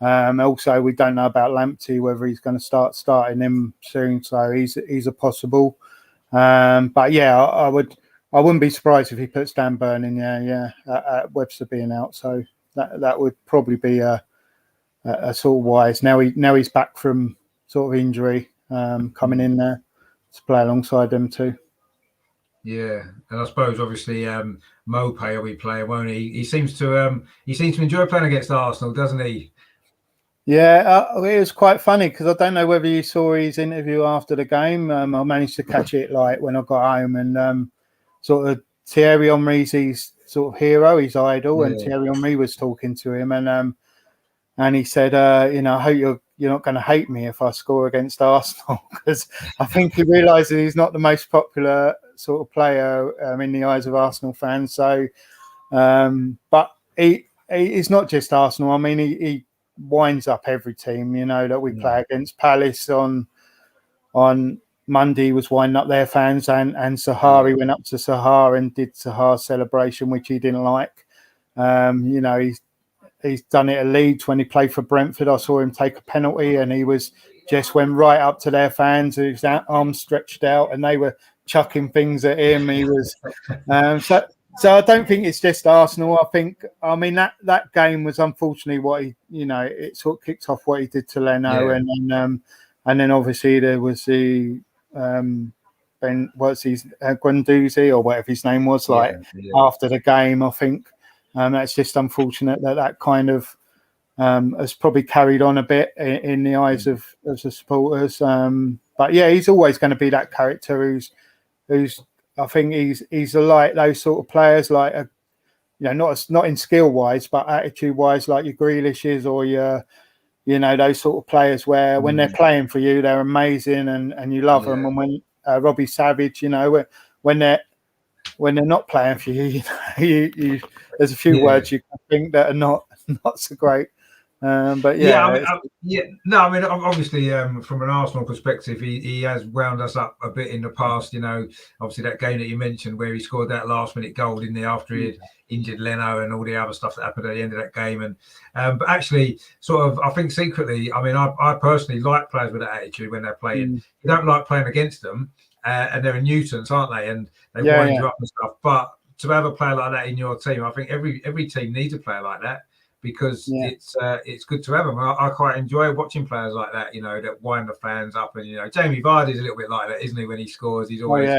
Also, we don't know about Lamptey, whether he's going to start starting him soon, so he's a possible. But yeah, I wouldn't be surprised if he puts Dan Burn in there. Yeah, Webster being out, so that would probably be a sort of wise. Now he's back from sort of injury, coming in there to play alongside them too. Yeah, and I suppose obviously Mopay will be playing, won't he? He seems to enjoy playing against Arsenal, doesn't he? Yeah, it was quite funny because I don't know whether you saw his interview after the game. I managed to catch it like when I got home, and sort of Thierry Henry's his sort of hero, his idol, and Thierry Henry was talking to him, and he said, I hope you're not going to hate me if I score against Arsenal, because I think he realises he's not the most popular sort of player in the eyes of Arsenal fans. So, but he's not just Arsenal. I mean, he winds up every team, that we play against. Palace on Monday was winding up their fans, and Sahari went up to Sahar and did Sahar's celebration, which he didn't like. He's done it at Leeds when he played for Brentford. I saw him take a penalty and he just went right up to their fans, his arms stretched out, and they were chucking things at him. He was so I don't think it's just Arsenal. I mean that game was unfortunately what he, it sort of kicked off what he did to Leno, and then obviously there was the Guendouzi or whatever his name was, after the game. I think that's just unfortunate that kind of has probably carried on a bit in the eyes of the supporters. But yeah, he's always going to be that character who's I think he's like those sort of players, like not in skill wise, but attitude wise, like your Grealishes or your those sort of players where when they're playing for you, they're amazing and you love them. And when Robbie Savage, when they're not playing for you, you there's a few words you can think that are not so great. But obviously, from an Arsenal perspective, he has wound us up a bit in the past. Obviously that game that you mentioned where he scored that last-minute goal in there after he had injured Leno and all the other stuff that happened at the end of that game. And but actually, sort of, I think secretly, I mean, I personally like players with that attitude when they're playing. You don't like playing against them, and they're a nuisance, aren't they? And they wind you up and stuff. But to have a player like that in your team, I think every team needs a player like that. because it's good to have them. I quite enjoy watching players like that, that wind the fans up. And Jamie Vardy's a little bit like that, isn't he? When he scores, he's always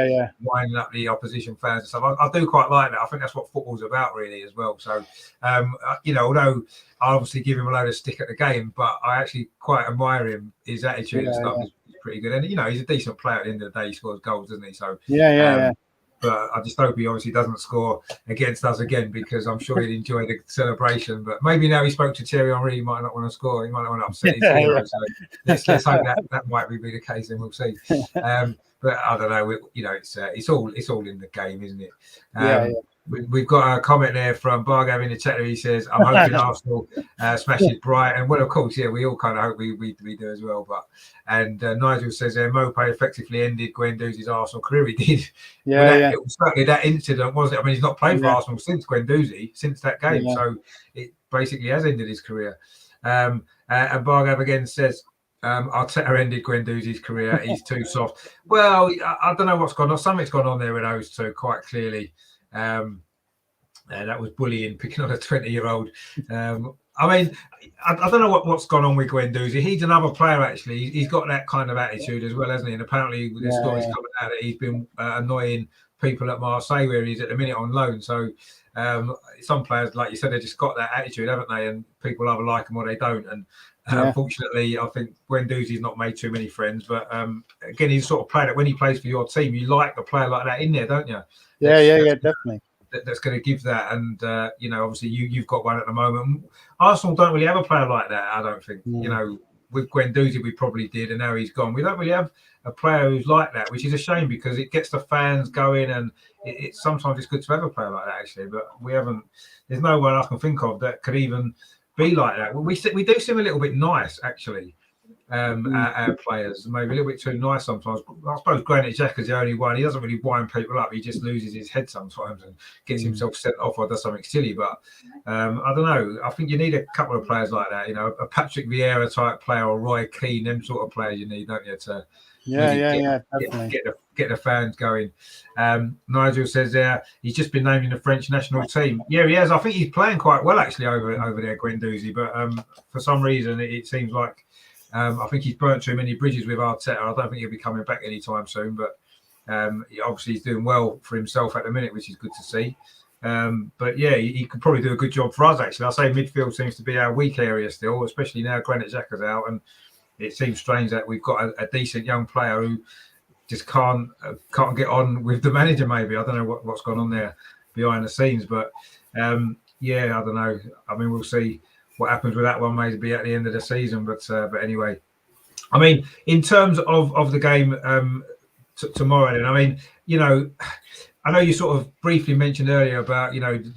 winding up the opposition fans and stuff. I do quite like that. I think that's what football's about, really, as well. So, although I obviously give him a load of stick at the game, but I actually quite admire him. His attitude and stuff is pretty good, and he's a decent player at the end of the day. He scores goals, doesn't he? So but I just hope he obviously doesn't score against us again, because I'm sure he'd enjoy the celebration. But maybe now he spoke to Thierry Henry, he might not want to score. He might not want to upset his hero. So let's hope that might be the case, and we'll see. But I don't know. It's all in the game, isn't it? We've got a comment there from Bargav in the chat. He says, "I'm hoping Arsenal smashes Brighton." Well, of course, we all kind of hope we do as well. But Nigel says, "Mopé effectively ended Guendouzi's Arsenal career." He did. It was certainly that incident, wasn't it? I mean, he's not played for Arsenal since since that game, so it basically has ended his career. And Bargav again says, Arteta ended Guendouzi's career. He's too soft. Well, I don't know what's gone on. Something's gone on there with those two, quite clearly. And that was bullying, picking on a 20-year-old. I mean, I don't know what's gone on with Guendouzi. He's another player, actually. He's got that kind of attitude as well, hasn't he? And apparently, with the stories coming out that he's been annoying people at Marseille, where he's at the minute on loan. So some players, like you said, they've just got that attitude, haven't they? And people either like them or they don't. And unfortunately, I think Guendouzi's not made too many friends. But again, he's the sort of player that when he plays for your team, you like a player like that in there, don't you? Definitely. That's going to give that, and obviously you've got one at the moment. Arsenal don't really have a player like that, I don't think. With Guendouzi we probably did, and now he's gone. We don't really have a player who's like that, which is a shame, because it gets the fans going, and it's sometimes it's good to have a player like that, actually. But we haven't. There's no one I can think of that could even be like that. We do seem a little bit nice, actually. Our players maybe a little bit too nice sometimes. I suppose Granit Xhaka's the only one. He doesn't really wind people up. He just loses his head sometimes and gets himself sent off or does something silly. But I don't know. I think you need a couple of players like that. A Patrick Vieira type player, or Roy Keane, them sort of players you need, don't you? To get the fans going. Nigel says he's just been named in the French national team. Yeah, he has. I think he's playing quite well, actually, over there, Guendouzi. But for some reason, it seems like I think he's burnt too many bridges with Arteta. I don't think he'll be coming back anytime soon. But obviously, he's doing well for himself at the minute, which is good to see. But yeah, he could probably do a good job for us, actually. I say midfield seems to be our weak area still, especially now Granit Xhaka's out, and it seems strange that we've got a decent young player who just can't get on with the manager. Maybe I don't know what's gone on there behind the scenes, but I don't know. I mean, we'll see what happens with that one. Maybe at the end of the season, but anyway, I mean, in terms of the game tomorrow, then I mean, I know you sort of briefly mentioned earlier about,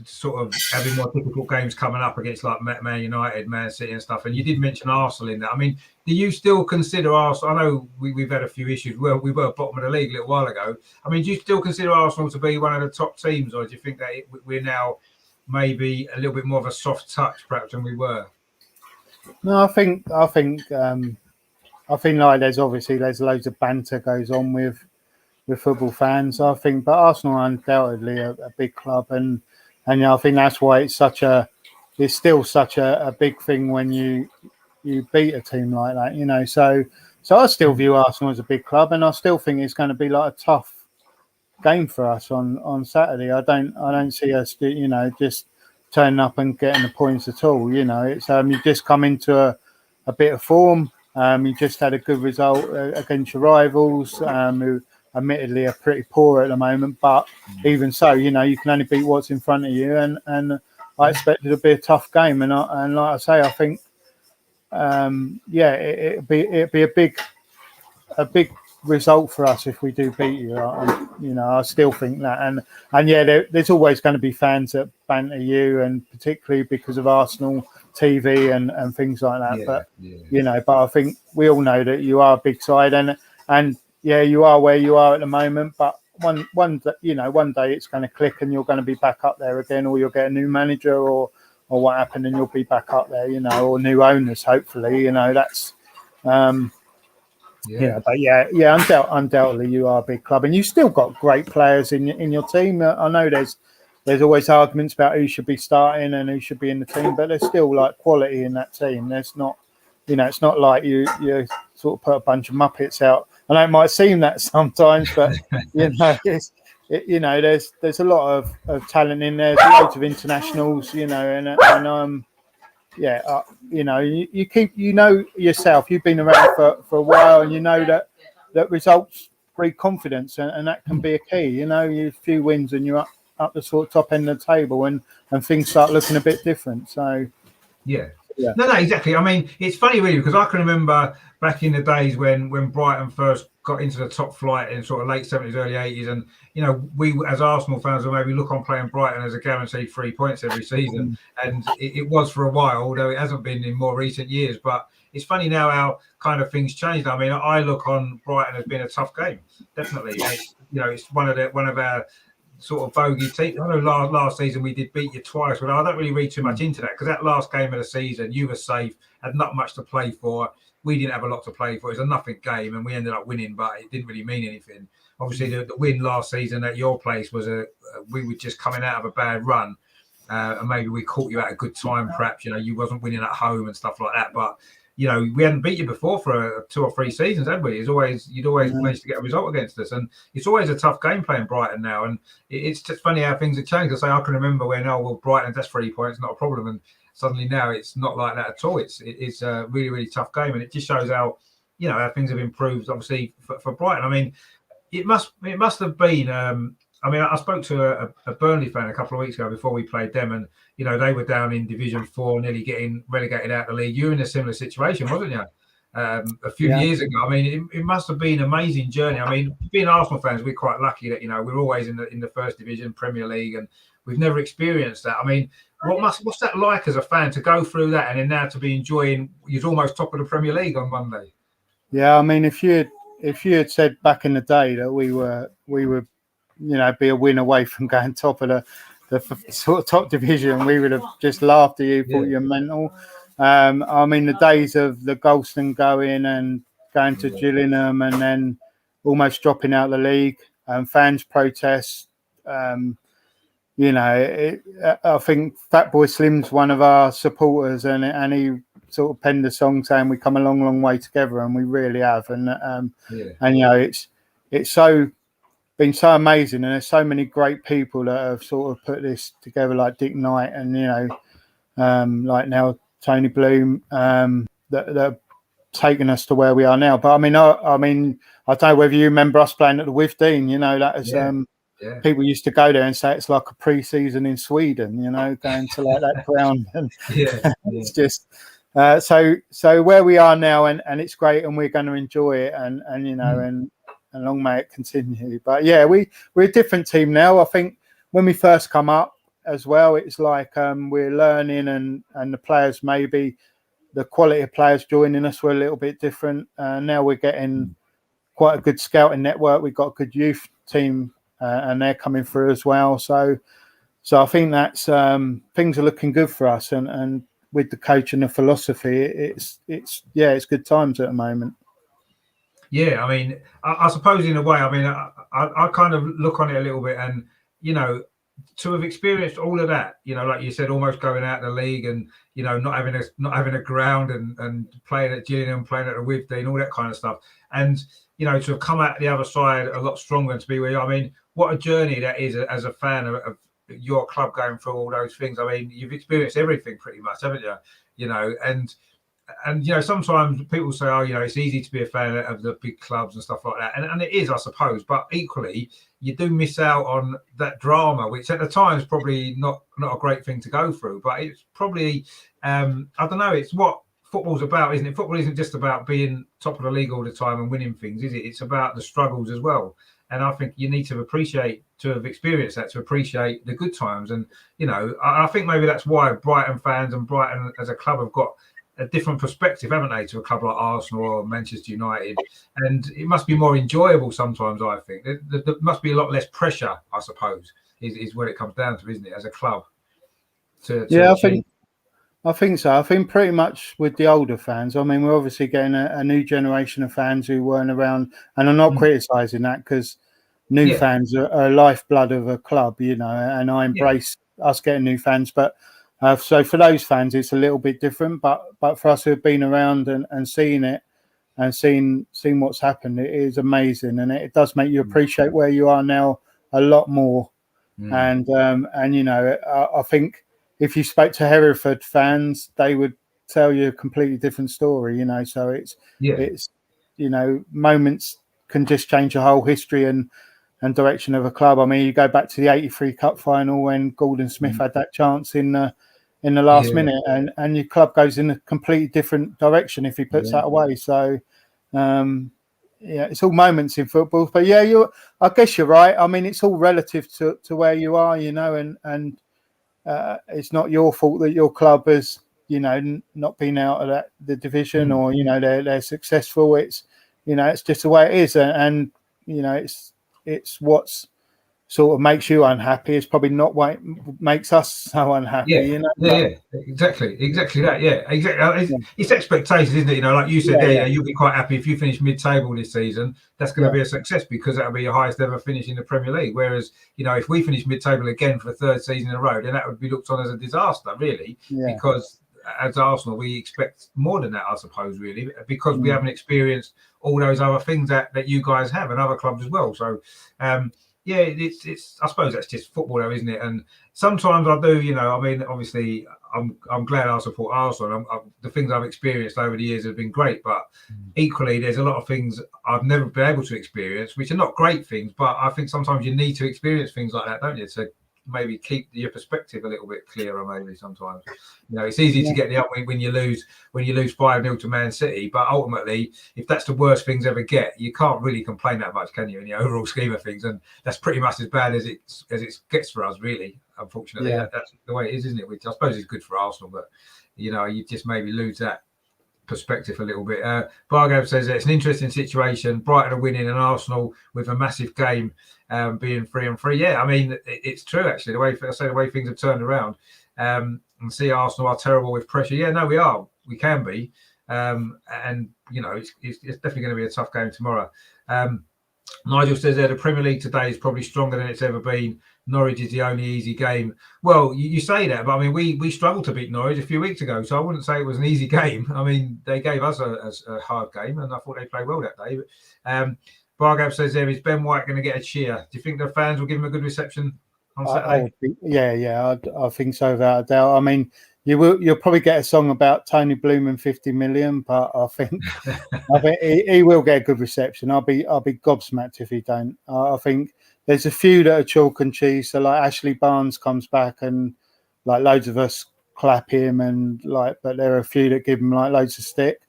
sort of having more difficult games coming up against like Man United, Man City and stuff. And you did mention Arsenal in that. I mean, do you still consider Arsenal? I know we've had a few issues. Well, we were bottom of the league a little while ago. I mean, do you still consider Arsenal to be one of the top teams, or do you think that we're now maybe a little bit more of a soft touch perhaps than we were? No, I think like there's loads of banter goes on with football fans, I think, but Arsenal are undoubtedly a big club, and I think that's why it's still such a big thing when you beat a team like that, So I still view Arsenal as a big club, and I still think it's going to be like a tough game for us on Saturday. I don't see us, just turning up and getting the points at all. It's you just come into a bit of form. You just had a good result against your rivals, who admittedly are pretty poor at the moment, but even so, you can only beat what's in front of you, and I expect it to be a tough game, and like I say, I think it'd be a big result for us if we do beat you. I still think that, and there's always going to be fans that banter you, and particularly because of Arsenal TV and things like that. But I think we all know that you are a big side, and you are where you are at the moment. But one day it's going to click, and you're going to be back up there again, or you'll get a new manager, or what happened, and you'll be back up there, or new owners, hopefully. That's. Undoubtedly you are a big club, and you still got great players in your team. I know there's there's always arguments about who should be starting and who should be in the team, but there's still like quality in that team. There's not, it's not like you sort of put a bunch of Muppets out. I know it might seem that sometimes, but there's a lot of talent in there. There's loads of internationals, you keep yourself. You've been around for a while, and you know that results breed confidence, and that can be a key. You a few wins and you're up the sort of top end of the table, and things start looking a bit different. So yeah. No, exactly. I mean, it's funny really, because I can remember back in the days when Brighton first got into the top flight in sort of late 70s, early 80s, and we as Arsenal fans will maybe look on playing Brighton as a guaranteed 3 points every season, and it was for a while, although it hasn't been in more recent years. But it's funny now how kind of things changed. I mean, I look on Brighton as being a tough game, definitely. It's one of our sort of bogey team. I know last season we did beat you twice, but I don't really read too much into that, because that last game of the season you were safe, had not much to play for. We didn't have a lot to play for. It was a nothing game, and we ended up winning, but it didn't really mean anything. Obviously, the win last season at your place was we were just coming out of a bad run, and maybe we caught you at a good time. Perhaps you wasn't winning at home and stuff like that, but. We hadn't beat you before for 2 or 3 seasons, had we? You'd always managed to get a result against us, and it's always a tough game playing Brighton now. And it's just funny how things have changed. I can remember when Brighton, that's 3 points, not a problem, and suddenly now it's not like that at all. It's a really, really tough game, and it just shows how how things have improved. Obviously for Brighton, I mean, it must have been. I spoke to a Burnley fan a couple of weeks ago before we played them, and they were down in Division 4, nearly getting relegated out of the league. You were in a similar situation, wasn't you? A few years ago. I mean, it must have been an amazing journey. I mean, being Arsenal fans, we're quite lucky that we're always in the first division, Premier League, and we've never experienced that. I mean, what's that like as a fan to go through that, and then now to be enjoying? You're almost top of the Premier League on Monday. Yeah, I mean, if you had said back in the day that we were be a win away from going top of the sort of top division, we would have just laughed at you, thought you're mental. I mean, the days of the Golston going and going to Gillingham and then almost dropping out the league, fans protest. I think Fatboy Slim's one of our supporters, and he sort of penned a song saying we come a long, long way together, and we really have. And it's so been so amazing, and there's so many great people that have sort of put this together, like Dick Knight and like now Tony Bloom, that have taken us to where we are now. But I mean, I don't know whether you remember us playing at the Withdean. That was people used to go there and say it's like a pre-season in Sweden. Going to like that ground, and it's just so where we are now, and it's great, and we're going to enjoy it, and long may it continue. But yeah, we're a different team now. I think when we first come up as well, it's like we're learning, and the players, maybe the quality of players joining us were a little bit different. Now we're getting quite a good scouting network. We've got a good youth team, and they're coming through as well. So I think that's things are looking good for us, and with the coach and the philosophy, it's good times at the moment. Yeah, I mean, I suppose in a way, I mean, I kind of look on it a little bit, and to have experienced all of that, like you said, almost going out of the league, and not having a ground, and playing at Gillingham, playing at the Withdean, all that kind of stuff, and to have come out the other side a lot stronger, and to be where you are. I mean, what a journey that is as a fan of your club, going through all those things. I mean, you've experienced everything pretty much, haven't you? And sometimes people say, it's easy to be a fan of the big clubs and stuff like that, and it is, I suppose. But equally, you do miss out on that drama, which at the time is probably not a great thing to go through. But it's probably, I don't know, it's what football's about, isn't it? Football isn't just about being top of the league all the time and winning things, is it? It's about the struggles as well. And I think you need to have experienced that, to appreciate the good times. And I think maybe that's why Brighton fans and Brighton as a club have got a different perspective, haven't they, to a club like Arsenal or Manchester United? And it must be more enjoyable sometimes, I think. There must be a lot less pressure, I suppose, is what it comes down to, isn't it, as a club? I think so. I think pretty much with the older fans, I mean, we're obviously getting a new generation of fans who weren't around, and I'm not criticising that, because new Yeah, fans are lifeblood of a club, you know, and I yeah, embrace us getting new fans. But so for those fans, it's a little bit different. But for us who have been around and seen it and seen what's happened, it is amazing, and it does make you appreciate where you are now a lot more. mm, And you know, I think if you spoke to Hereford fans, they would tell you a completely different story. You know, so yeah, it's you know, moments can just change the whole history and direction of a club. I mean, you go back to the '83 Cup final when Gordon Smith mm, had that chance in the last yeah, minute, and your club goes in a completely different direction if he puts yeah, that away. So, um, yeah, it's all moments in football. But yeah, I guess you're right. I mean, it's all relative to where you are, you know, and it's not your fault that your club has, you know, not been out of the division, mm, or you know they're successful. It's you know it's just the way it is, and you know it's what's sort of makes you unhappy. It's probably not what makes us so unhappy, yeah, you know. yeah, But, yeah, exactly that. Yeah, exactly. yeah, It's expectations, isn't it? You know, like you said yeah, there, yeah, you'll be quite happy if you finish mid-table this season. That's going to yeah, be a success because that'll be your highest ever finish in the Premier League. Whereas, you know, if we finish mid-table again for a third season in a row, then that would be looked on as a disaster, really, yeah. because as Arsenal, we expect more than that, I suppose, really, because we Mm. haven't experienced all those other things that you guys have and other clubs as well. So, yeah, it's I suppose that's just football, though, isn't it? And sometimes I do, you know. I mean, obviously, I'm glad I support Arsenal. The things I've experienced over the years have been great, but equally, there's a lot of things I've never been able to experience, which are not great things. But I think sometimes you need to experience things like that, don't you? To maybe keep your perspective a little bit clearer. Maybe sometimes, you know, it's easy to Yeah, get the up when you lose 5-0 to Man City, but ultimately, if that's the worst things ever get, you can't really complain that much, can you? In the overall scheme of things, and that's pretty much as bad as it gets for us, really. Unfortunately, yeah. that's the way it is, isn't it? Which I suppose is good for Arsenal, but you know, you just maybe lose that perspective a little bit. Bargo says it's an interesting situation. Brighton are winning, and Arsenal with a massive game being 3-3. Yeah, I mean it's true actually. The way I say the way things have turned around, and see Arsenal are terrible with pressure. Yeah, no, we are. We can be, and you know it's definitely going to be a tough game tomorrow. Nigel says there the Premier League today is probably stronger than it's ever been. Norwich is the only easy game. Well, you say that, but I mean, we struggled to beat Norwich a few weeks ago, so I wouldn't say it was an easy game. I mean, they gave us a hard game, and I thought they played well that day. But Bargab says there is Ben White going to get a cheer. Do you think the fans will give him a good reception on I Saturday? would be, yeah. I think so without a doubt. I mean, you'll probably get a song about Tony Bloom and 50 million, but I think he will get a good reception. I'll be gobsmacked if he don't. I think there's a few that are chalk and cheese. So like Ashley Barnes comes back and like loads of us clap him, and like, but there are a few that give him like loads of stick.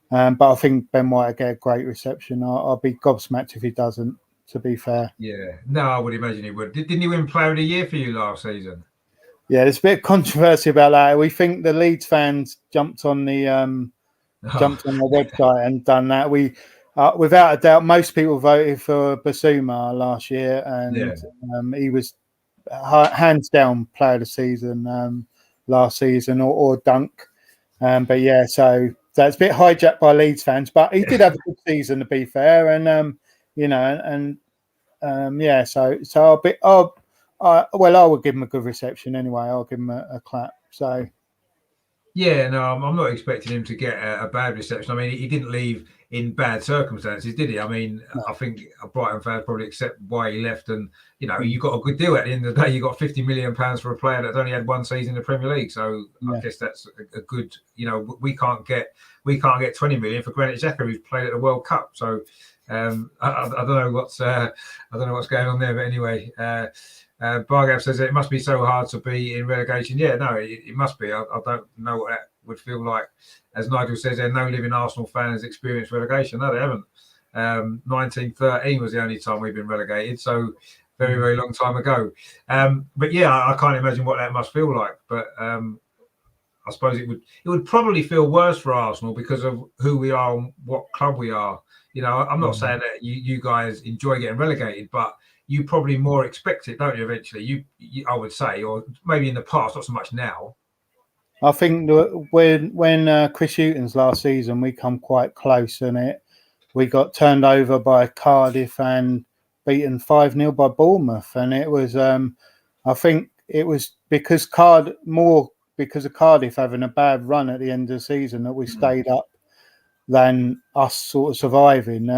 But I think Ben White will get a great reception. I'll be gobsmacked if he doesn't. To be fair. Yeah, no, I would imagine he would. Didn't he win Player of the Year for you last season? Yeah, there's a bit of controversy about that. We think the Leeds fans jumped on the jumped on our website and done that. We, without a doubt, most people voted for Basuma last year, Yeah, and he was hands down player of the season last season, or Dunk. But yeah, so it's a bit hijacked by Leeds fans, but he did have a good season to be fair, and you know, and yeah, so I'll be, well, I would give him a good reception anyway. I'll give him a clap. So. yeah, no, I'm not expecting him to get a bad reception. I mean, he didn't leave in bad circumstances, did he? I mean, No. I think Brighton fans probably accept why he left, and you know, Mm. you got a good deal at the end of the day. You got 50 million pounds for a player that's only had one season in the Premier League, so I Yeah. guess that's a good. You know, we can't get 20 million for Granit Xhaka, who's played at the World Cup. So I don't know what's going on there, but anyway. Bargav says it must be so hard to be in relegation. Yeah, no, it must be. I don't know what that would feel like. As Nigel says, there no living Arsenal fans experienced relegation. No, they haven't. 1913 was the only time we've been relegated, so very, very long time ago. But yeah, I can't imagine what that must feel like. But I suppose it would probably feel worse for Arsenal because of who we are and what club we are. You know, I'm not saying that you guys enjoy getting relegated, but you probably more expect it, don't you? Eventually, you I would say, or maybe in the past, not so much now. I think when Chris Hughton's last season, we come quite close, and we got turned over by Cardiff and beaten 5-0 by Bournemouth, and it was I think it was because of Cardiff having a bad run at the end of the season that we stayed up than us sort of surviving.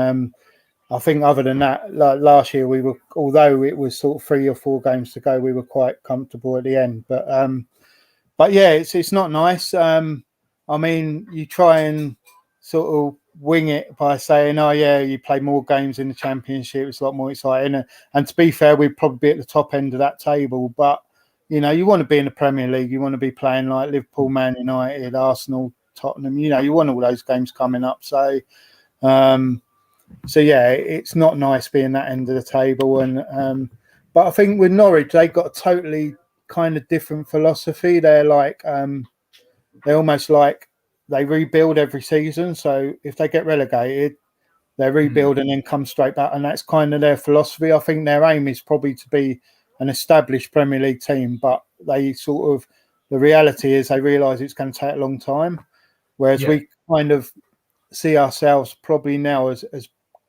I think other than that, like last year, we were, although it was sort of 3 or 4 games to go, we were quite comfortable at the end. But yeah, it's not nice. I mean, you try and sort of wing it by saying, "Oh yeah, you play more games in the Championship; it's a lot more exciting." And to be fair, we'd probably be at the top end of that table. But you know, you want to be in the Premier League. You want to be playing like Liverpool, Man United, Arsenal, Tottenham. You know, you want all those games coming up. So yeah, it's not nice being that end of the table. And but I think with Norwich, they got a totally kind of different philosophy. They're like they're almost like they rebuild every season. So if they get relegated, they rebuild and then come straight back. And that's kind of their philosophy. I think their aim is probably to be an established Premier League team, but they sort of, the reality is they realise it's going to take a long time. Whereas we kind of see ourselves probably now as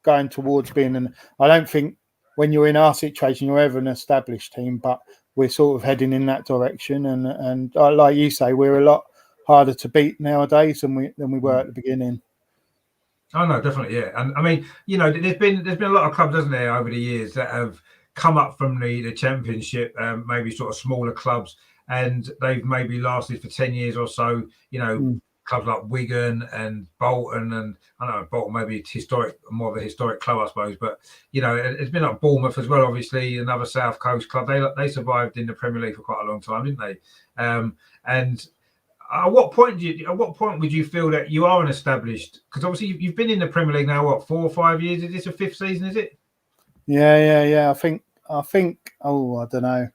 going towards being I don't think when you're in our situation you're ever an established team, but we're sort of heading in that direction. And like you say, we're a lot harder to beat nowadays than we were at the beginning. Oh no, definitely, yeah. And I mean, you know, there's been a lot of clubs, hasn't there, over the years that have come up from the Championship, maybe sort of smaller clubs, and they've maybe lasted for 10 years or so. You know, clubs like Wigan and Bolton, and I don't know, Bolton maybe more of a historic club, I suppose. But you know, it's been like Bournemouth as well, obviously, another South Coast club. They survived in the Premier League for quite a long time, didn't they? And at what point would you feel that you are an established? Because obviously you've been in the Premier League now, what, 4 or 5 years? Is this a 5th season? Is it? Yeah. I think. Oh, I don't know.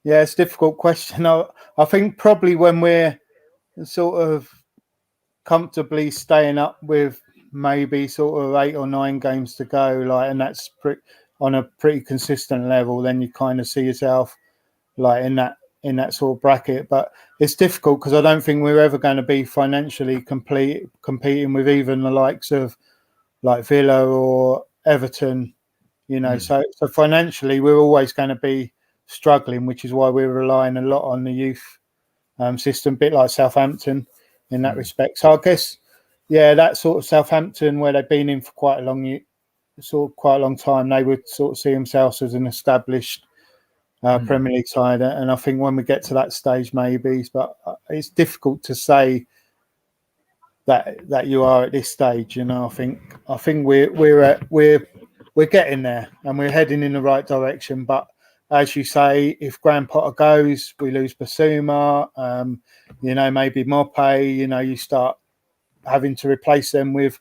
Yeah, it's a difficult question. I think probably when we're sort of comfortably staying up with maybe sort of 8 or 9 games to go, like, and that's on a pretty consistent level, then you kind of see yourself like in that sort of bracket. But it's difficult because I don't think we're ever going to be financially competing with even the likes of like Villa or Everton, you know. So financially we're always going to be struggling, which is why we're relying a lot on the youth system, a bit like Southampton in that respect. So I guess, yeah, that sort of Southampton, where they've been in for quite a long time, they would sort of see themselves as an established Premier League side. And I think when we get to that stage, maybe, but it's difficult to say that you are at this stage. You know, I think we're getting there and we're heading in the right direction. But as you say, if Graham Potter goes, we lose Basuma, you know, maybe Mope, you know, you start having to replace them with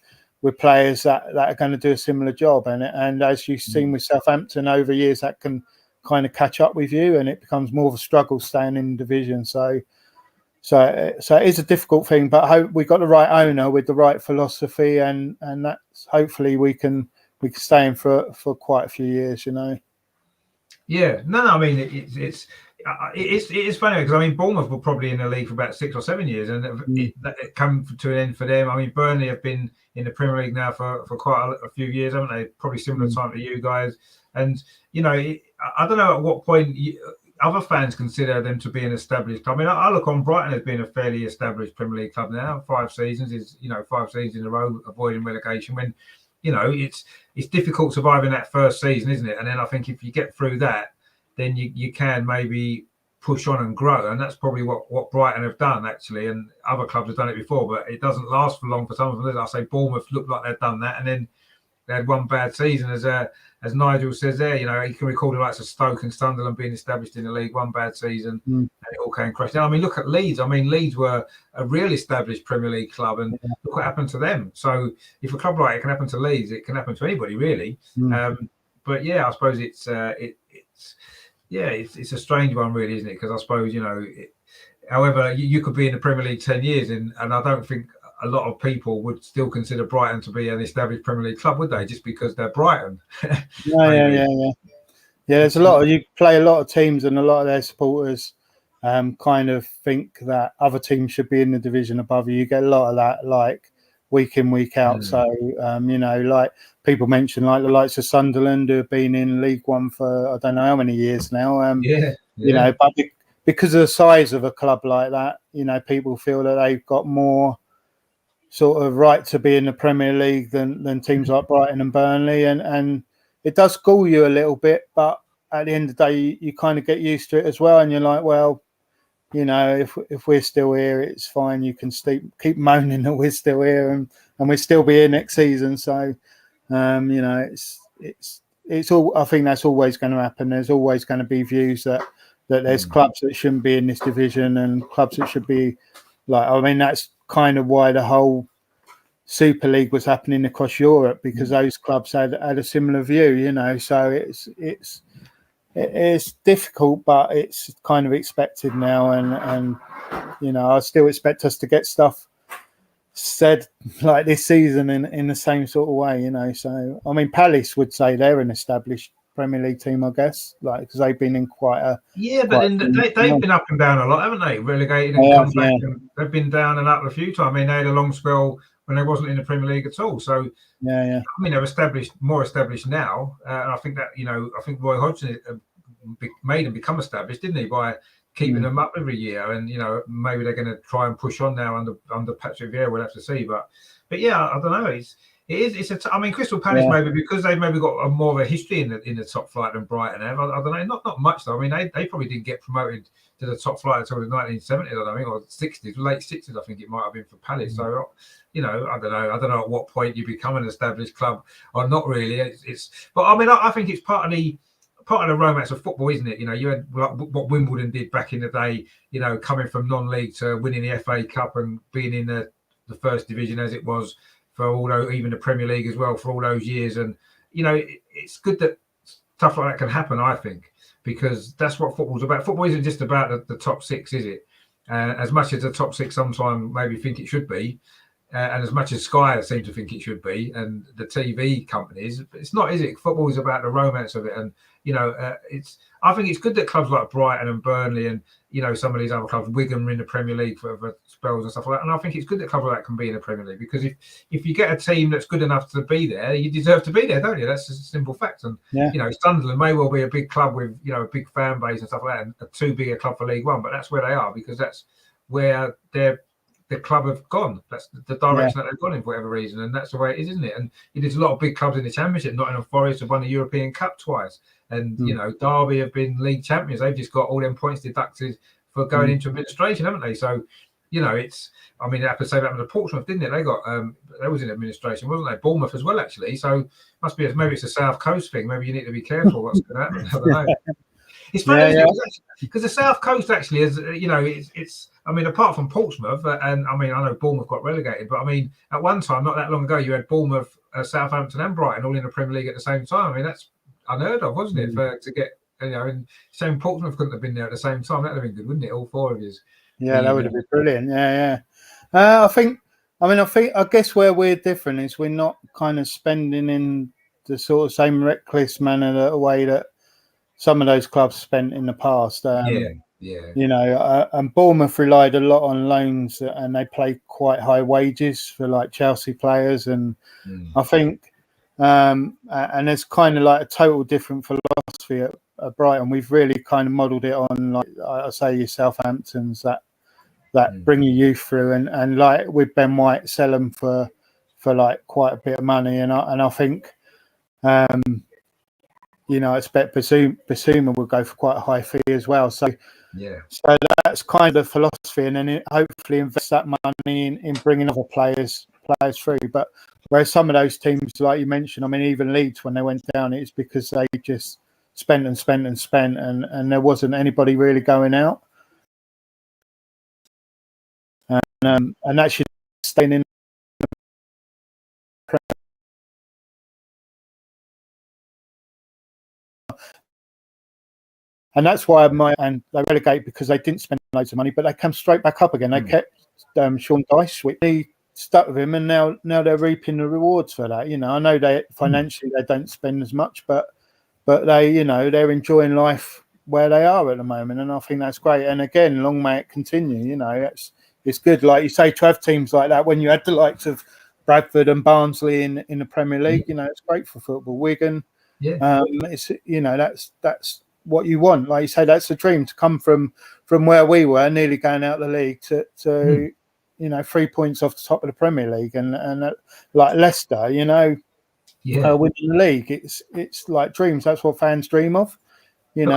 players that are going to do a similar job. And as you've seen with Southampton over years, that can kind of catch up with you and it becomes more of a struggle staying in the division. So it is a difficult thing, but we got the right owner with the right philosophy, and that's hopefully we can stay in for quite a few years, you know. Yeah, no, I mean it's funny because I mean Bournemouth were probably in the league for about 6 or 7 years, and it come to an end for them. I mean Burnley have been in the Premier League now for quite a few years, haven't they? Probably similar time to you guys. And you know, I don't know at what point other fans consider them to be an established club. I mean, I look on Brighton as being a fairly established Premier League club now. 5 seasons is, you know, 5 seasons in a row avoiding relegation. When you know it's difficult surviving that first season, isn't it? And then I think if you get through that, then you can maybe push on and grow. And that's probably what Brighton have done, actually. And other clubs have done it before, but it doesn't last for long for some of them. I say Bournemouth looked like they've done that. And then they had one bad season, as Nigel says there. You know, you can recall the likes of Stoke and Sunderland being established in the league, one bad season, and it all came crashing. I mean, look at Leeds. I mean, Leeds were a real established Premier League club, and look what happened to them. So if a club like it can happen to Leeds, it can happen to anybody, really. But yeah, I suppose it's a strange one, really, isn't it? Because I suppose, you know, however, you could be in the Premier League 10 years, and I don't think a lot of people would still consider Brighton to be an established Premier League club, would they? Just because they're Brighton. Yeah. There's you play a lot of teams, and a lot of their supporters kind of think that other teams should be in the division above you. You get a lot of that, like week in, week out. So, like people mention, like the likes of Sunderland, who have been in League One for I don't know how many years now. But because of the size of a club like that, people feel that they've got more sort of right to be in the Premier League than teams like Brighton and Burnley, and it does school you a little bit, but at the end of the day, you kind of get used to it as well, and you're like, well, if we're still here, it's fine. You can keep moaning that we're still here, and we'll still be here next season. So, it's all. I think that's always going to happen. There's always going to be views that there's clubs that shouldn't be in this division and clubs that should be that's kind of why the whole Super League was happening across Europe, because those clubs had a similar view. So it's difficult, but it's kind of expected now, and I still expect us to get stuff said like this season in the same sort of way. So I mean, Palace would say they're an established Premier League team, I guess, because they've been in quite a but then they've been up and down a lot, haven't they? Relegated and come back, and they've been down and up a few times. I mean, they had a long spell when they wasn't in the Premier League at all. So I mean, they're more established now, and I think that I think Roy Hodgson made them become established, didn't he, by keeping them up every year? And maybe they're going to try and push on now under Patrick Vieira. We'll have to see, but yeah, I don't know. I mean, Crystal Palace maybe because they've maybe got more of a history in the top flight than Brighton have. I don't know, not much though. I mean, they probably didn't get promoted to the top flight until the 1970s, I don't think, or 60s, late 60s. I think it might have been for Palace. So I don't know at what point you become an established club or not really. But I mean, I think it's part of the romance of football, isn't it? You had what Wimbledon did back in the day, coming from non-league to winning the FA Cup and being in the first division as it was for even the Premier League as well for all those years. And it's good that stuff like that can happen, I think, because that's what football's about. Football isn't just about the top six, is it? As much as the top six sometimes maybe think it should be, and as much as Sky seem to think it should be, and the TV companies, it's not, is it? Football is about the romance of it, and I think it's good that clubs like Brighton and Burnley and some of these other clubs, Wigan, are in the Premier League for spells and stuff like that. And I think it's good that clubs like that can be in the Premier League, because if you get a team that's good enough to be there, you deserve to be there, don't you? That's just a simple fact. And Sunderland may well be a big club with a big fan base and stuff like that, and a too big a club for League One, but that's where they are, because that's where the club have gone. That's the direction that they've gone in for whatever reason, and that's the way it is, isn't it? And there's a lot of big clubs in the Championship. Nottingham Forest have won the European Cup twice, and Derby have been league champions. They've just got all them points deducted for going into administration, haven't they? So it's. I mean, I could say that with Portsmouth, didn't it? They got they was in administration, wasn't they? Bournemouth as well, actually. So must be maybe it's a South Coast thing. Maybe you need to be careful what's going to happen. I don't know. It's funny because the South Coast actually is, it's. I mean, apart from Portsmouth, and I mean, I know Bournemouth got relegated, but I mean, at one time, not that long ago, you had Bournemouth, Southampton, and Brighton all in the Premier League at the same time. I mean, that's unheard of, wasn't it? To get, and same Portsmouth couldn't have been there at the same time. That'd have been good, wouldn't it? All four of you. Yeah, that would have been brilliant. I guess where we're different is we're not kind of spending in the sort of same reckless manner, the way that some of those clubs spent in the past. And Bournemouth relied a lot on loans, and they pay quite high wages for like Chelsea players. And I think, and there's kind of like a total different philosophy at Brighton. We've really kind of modelled it on, like I say, your Southamptons that bring your youth through, and like with Ben White, sell them for like quite a bit of money. And I think. I expect Basuma will go for quite a high fee as well. So that's kind of the philosophy, and then hopefully invest that money in bringing other players through. But whereas some of those teams, like you mentioned, I mean, even Leeds, when they went down, it's because they just spent, and there wasn't anybody really going out. And that should stay in. And that's why they relegate, because they didn't spend loads of money, but they come straight back up again. They kept Sean Dyche, he stuck with him, and now they're reaping the rewards for that. I know they financially they don't spend as much, but they they're enjoying life where they are at the moment, and I think that's great. And again, long may it continue. It's good, like you say, to have teams like that when you had the likes of Bradford and Barnsley in the Premier League. You know, it's great for football. Wigan, it's that's what you want. Like you say, that's a dream to come from where we were, nearly going out of the league to 3 points off the top of the Premier League, and like Leicester, winning the league. It's like dreams. That's what fans dream of. And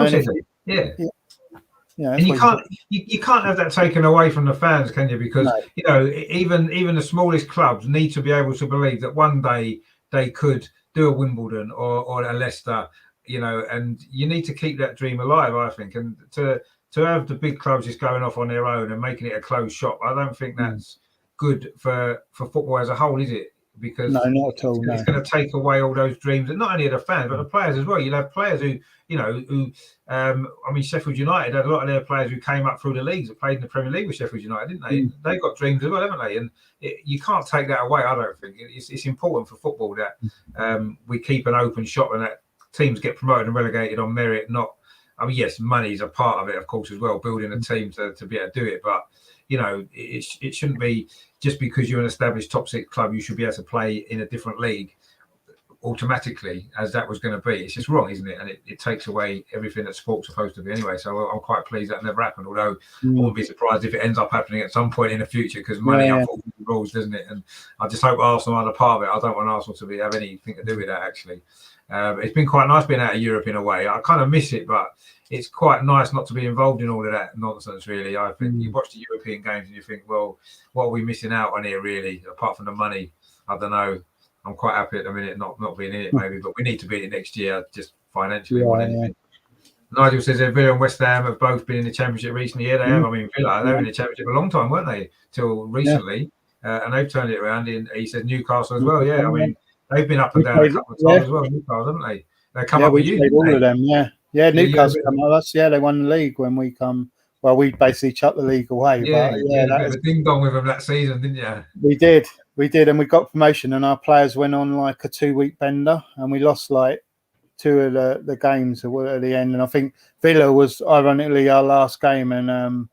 you can't have that taken away from the fans, can you? Because even the smallest clubs need to be able to believe that one day they could do a Wimbledon or a Leicester, and you need to keep that dream alive, I think. And to have the big clubs just going off on their own and making it a closed shop, I don't think that's good for football as a whole, is it? Because no, not at all. It's going to take away all those dreams, and not only the fans but the players as well. You'll have players who Sheffield United had a lot of their players who came up through the leagues that played in the Premier League with Sheffield United, didn't they? They've got dreams as well, haven't they? And you can't take that away. I don't think it's important for football that we keep an open shop and that teams get promoted and relegated on merit. Not, yes, money's a part of it, of course, as well. Building a team to be able to do it, but it shouldn't be just because you're an established top 6 club, you should be able to play in a different league automatically, as that was going to be. It's just wrong, isn't it? And it takes away everything that sport's supposed to be anyway. So I'm quite pleased that never happened, although I wouldn't be surprised if it ends up happening at some point in the future, because money unfortunately rules, doesn't it? And I just hope Arsenal are a part of it. I don't want Arsenal to have anything to do with that, actually. It's been quite nice being out of Europe in a way. I kind of miss it, but it's quite nice not to be involved in all of that nonsense, really. I think you watch the European games and you think, well, what are we missing out on here, really, apart from the money? I don't know. I'm quite happy at the minute not being in it, maybe, but we need to be in it next year, just financially. Nigel says Villa and West Ham have both been in the Championship recently. Yeah, they have. I mean, Villa, they were in the Championship a long time, weren't they? Till recently. And they've turned it around. He said Newcastle as well. Yeah, I mean, they've been up and down a couple of times as well, Newcastle, haven't they? They come up with you. All of them, Yeah, Newcastle come with us. Yeah, they won the league when we come. Well, we basically chucked the league away. Yeah, that was a ding dong with them that season, didn't you? We did, and we got promotion, and our players went on like a 2-week bender, and we lost like 2 of the games at the end. And I think Villa was ironically our last game, and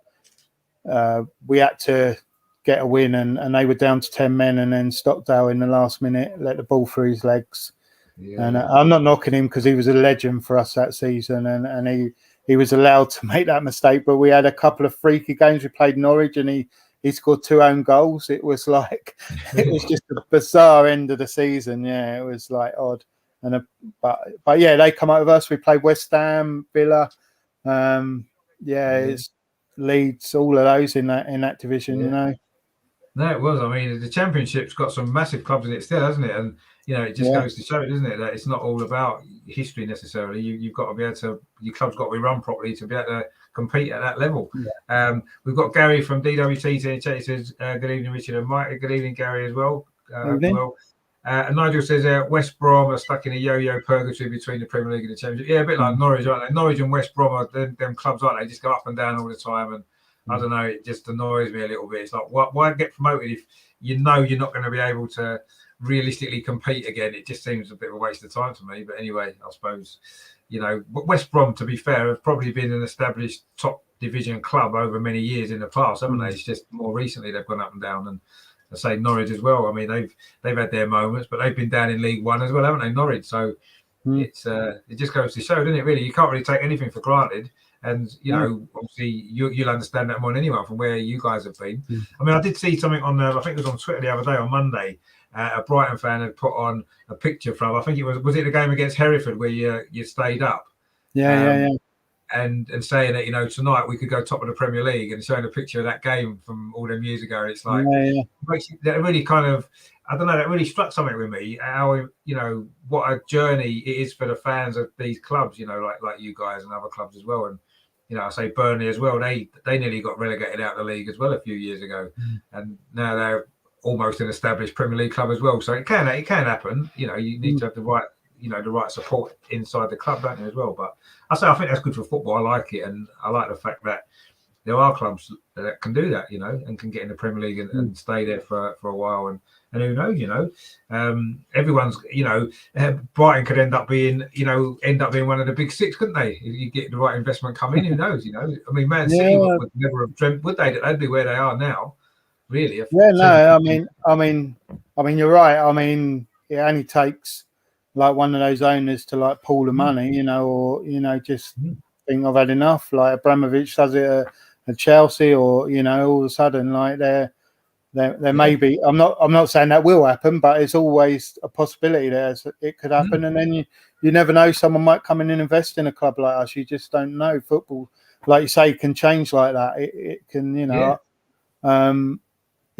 we had to get a win, and they were down to 10 men, and then Stockdale in the last minute let the ball through his legs. And I'm not knocking him because he was a legend for us that season, and he was allowed to make that mistake. But we had a couple of freaky games. We played Norwich, and he scored 2 own goals. It was like it was just a bizarre end of the season. Yeah, it was like odd. But yeah, they come out with us. We played West Ham, Villa. It's Leeds, all of those in that division. No, it was. I mean, the Championship's got some massive clubs in it still, hasn't it? And it just goes to show, doesn't it, that it's not all about history necessarily. You've got to be able to, your club's got to be run properly to be able to compete at that level. We've got Gary from DWT in chat. He says, good evening, Richard and Mike. Good evening, Gary, as well. And Nigel says, West Brom are stuck in a yo-yo purgatory between the Premier League and the Championship. Yeah, a bit like Norwich, aren't they? Norwich and West Brom are them clubs, aren't they? Just go up and down all the time. And I don't know, it just annoys me a little bit. It's like, why get promoted if you're not going to be able to realistically compete again? It just seems a bit of a waste of time to me. But anyway, I suppose, West Brom, to be fair, have probably been an established top division club over many years in the past, haven't they? It's just more recently they've gone up and down. And I say Norwich as well. I mean, they've had their moments, but they've been down in League One as well, haven't they, Norwich? So it just goes to show, doesn't it, really? You can't really take anything for granted. And, obviously, you'll understand that more than anyone from where you guys have been. I mean, I did see something on, I think it was on Twitter the other day, on Monday. A Brighton fan had put on a picture from, I think it was it the game against Hereford where you stayed up? And saying that, tonight we could go top of the Premier League, and showing a picture of that game from all them years ago. And it's like, that really kind of, I don't know, that really struck something with me. How, what a journey it is for the fans of these clubs, like you guys and other clubs as well. And, I say Burnley as well. They nearly got relegated out of the league as well a few years ago. And now they're almost an established Premier League club as well. So it can happen. You need to have the right support inside the club, don't you, as well? But I think that's good for football. I like it, and I like the fact that there are clubs that can do that, and can get in the Premier League and stay there for a while. And who knows, everyone's, Brighton could end up being one of the big 6, couldn't they? If you get the right investment come in, who knows? I mean, Man City would never have dreamt, would they, that they'd be where they are now? Really? I mean, I mean, you're right. I mean, it only takes like one of those owners to like pull the money, or just think I've had enough. Like Abramovich does it at Chelsea, or all of a sudden like there may be. I'm not saying that will happen, but it's always a possibility there. So it could happen, and then you never know. Someone might come in and invest in a club like us. You just don't know. Football, like you say, can change like that. It can,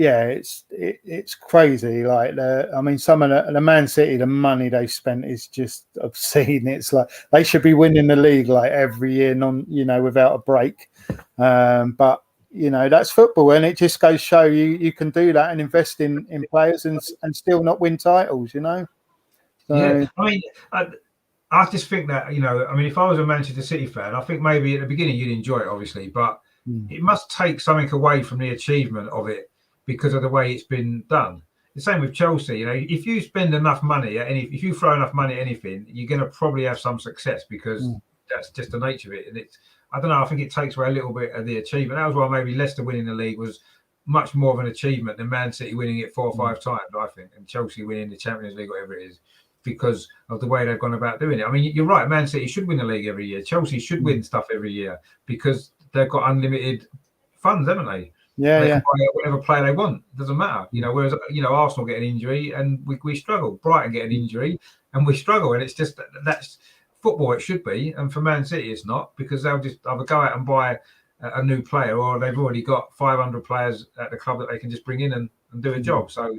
it's crazy. Like some of the Man City, the money they spent is just obscene. It's like they should be winning the league like every year, without a break. But that's football, and it just goes show you can do that and invest in players and still not win titles. So, yeah, I mean, I just think that I mean, if I was a Manchester City fan, I think maybe at the beginning you'd enjoy it, obviously, but it must take something away from the achievement of it because of the way it's been done. The same with Chelsea. If you spend enough money if you throw enough money at anything, you're going to probably have some success because that's just the nature of it. And I don't know. I think it takes away a little bit of the achievement. That was why maybe Leicester winning the league was much more of an achievement than Man City winning it 4 or 5 times, I think, and Chelsea winning the Champions League, whatever it is, because of the way they've gone about doing it. I mean, you're right. Man City should win the league every year. Chelsea should win stuff every year because they've got unlimited funds, haven't they? Yeah, they can buy whatever player they want. It doesn't matter, Whereas Arsenal get an injury and we struggle. Brighton get an injury and we struggle, and it's just that's football. It should be, and for Man City, it's not because they'll just either go out and buy a new player, or they've already got 500 players at the club that they can just bring in and do a job. So,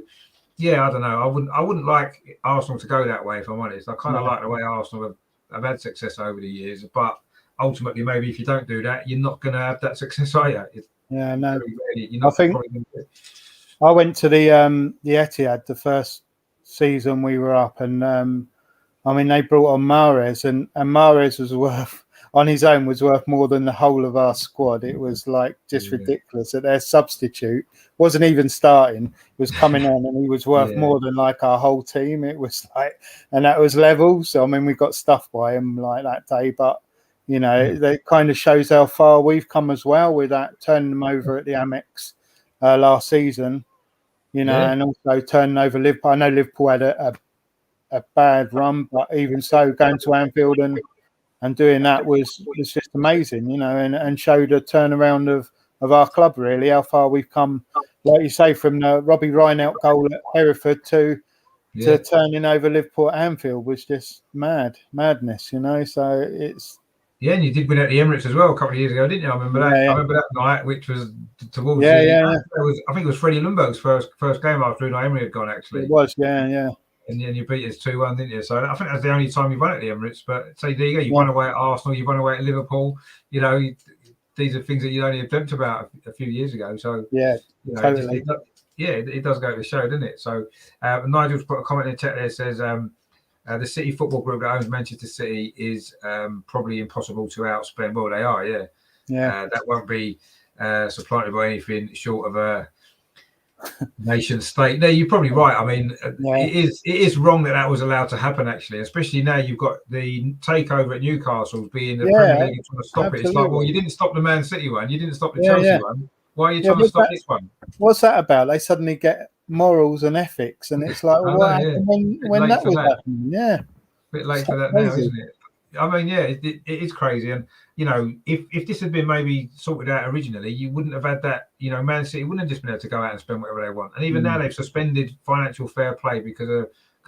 yeah, I don't know. I wouldn't like Arsenal to go that way, if I'm honest. I kind of like the way Arsenal have had success over the years, but ultimately, maybe if you don't do that, you're not going to have that success, are you? Yeah, no. I think I went to the Etihad the first season we were up, and I mean they brought on Mahrez, and Mahrez was worth on his own was worth more than the whole of our squad. It was like just ridiculous that their substitute wasn't even starting, was coming on, and he was worth more than like our whole team. It was like, and that was level. So I mean, we got stuffed by him like that day, but. That kind of shows how far we've come as well with that turning them over at the Amex last season, and also turning over Liverpool. I know Liverpool had a bad run, but even so, going to Anfield and doing that was just amazing, and showed a turnaround of our club, really, how far we've come, like you say, from the Robbie Reinelt goal at Hereford to turning over Liverpool at Anfield was just madness, so it's. Yeah, and you did win at the Emirates as well a couple of years ago, didn't you? I remember that. I remember that night, which was towards I think it was Freddie Ljungberg's first game after Unai Emery had gone. Actually, it was. Yeah. And then you beat us 2-1, didn't you? So I think that's the only time you won at the Emirates. But say, there you go. You won away at Arsenal. You won away at Liverpool. These are things that you'd only have dreamt about a few years ago. So totally. It does go to show, doesn't it? So Nigel's put a comment in the chat there, says. The City Football Group that owns Manchester City is probably impossible to outspend. Well, they are, that won't be supplanted by anything short of a nation state. No, you're probably right. I mean, it is wrong that was allowed to happen, actually, especially now you've got the takeover at Newcastle being the Premier League trying to stop it. It's like, well, you didn't stop the Man City one, you didn't stop the Chelsea one. Why are you trying to stop this one? What's that about? They suddenly get morals and ethics, and it's like, what happened when that was happening? Yeah, a bit late for that now, isn't it? I mean, it is crazy, and if this had been maybe sorted out originally, you wouldn't have had that. Man City wouldn't have just been able to go out and spend whatever they want, and even now they've suspended financial fair play because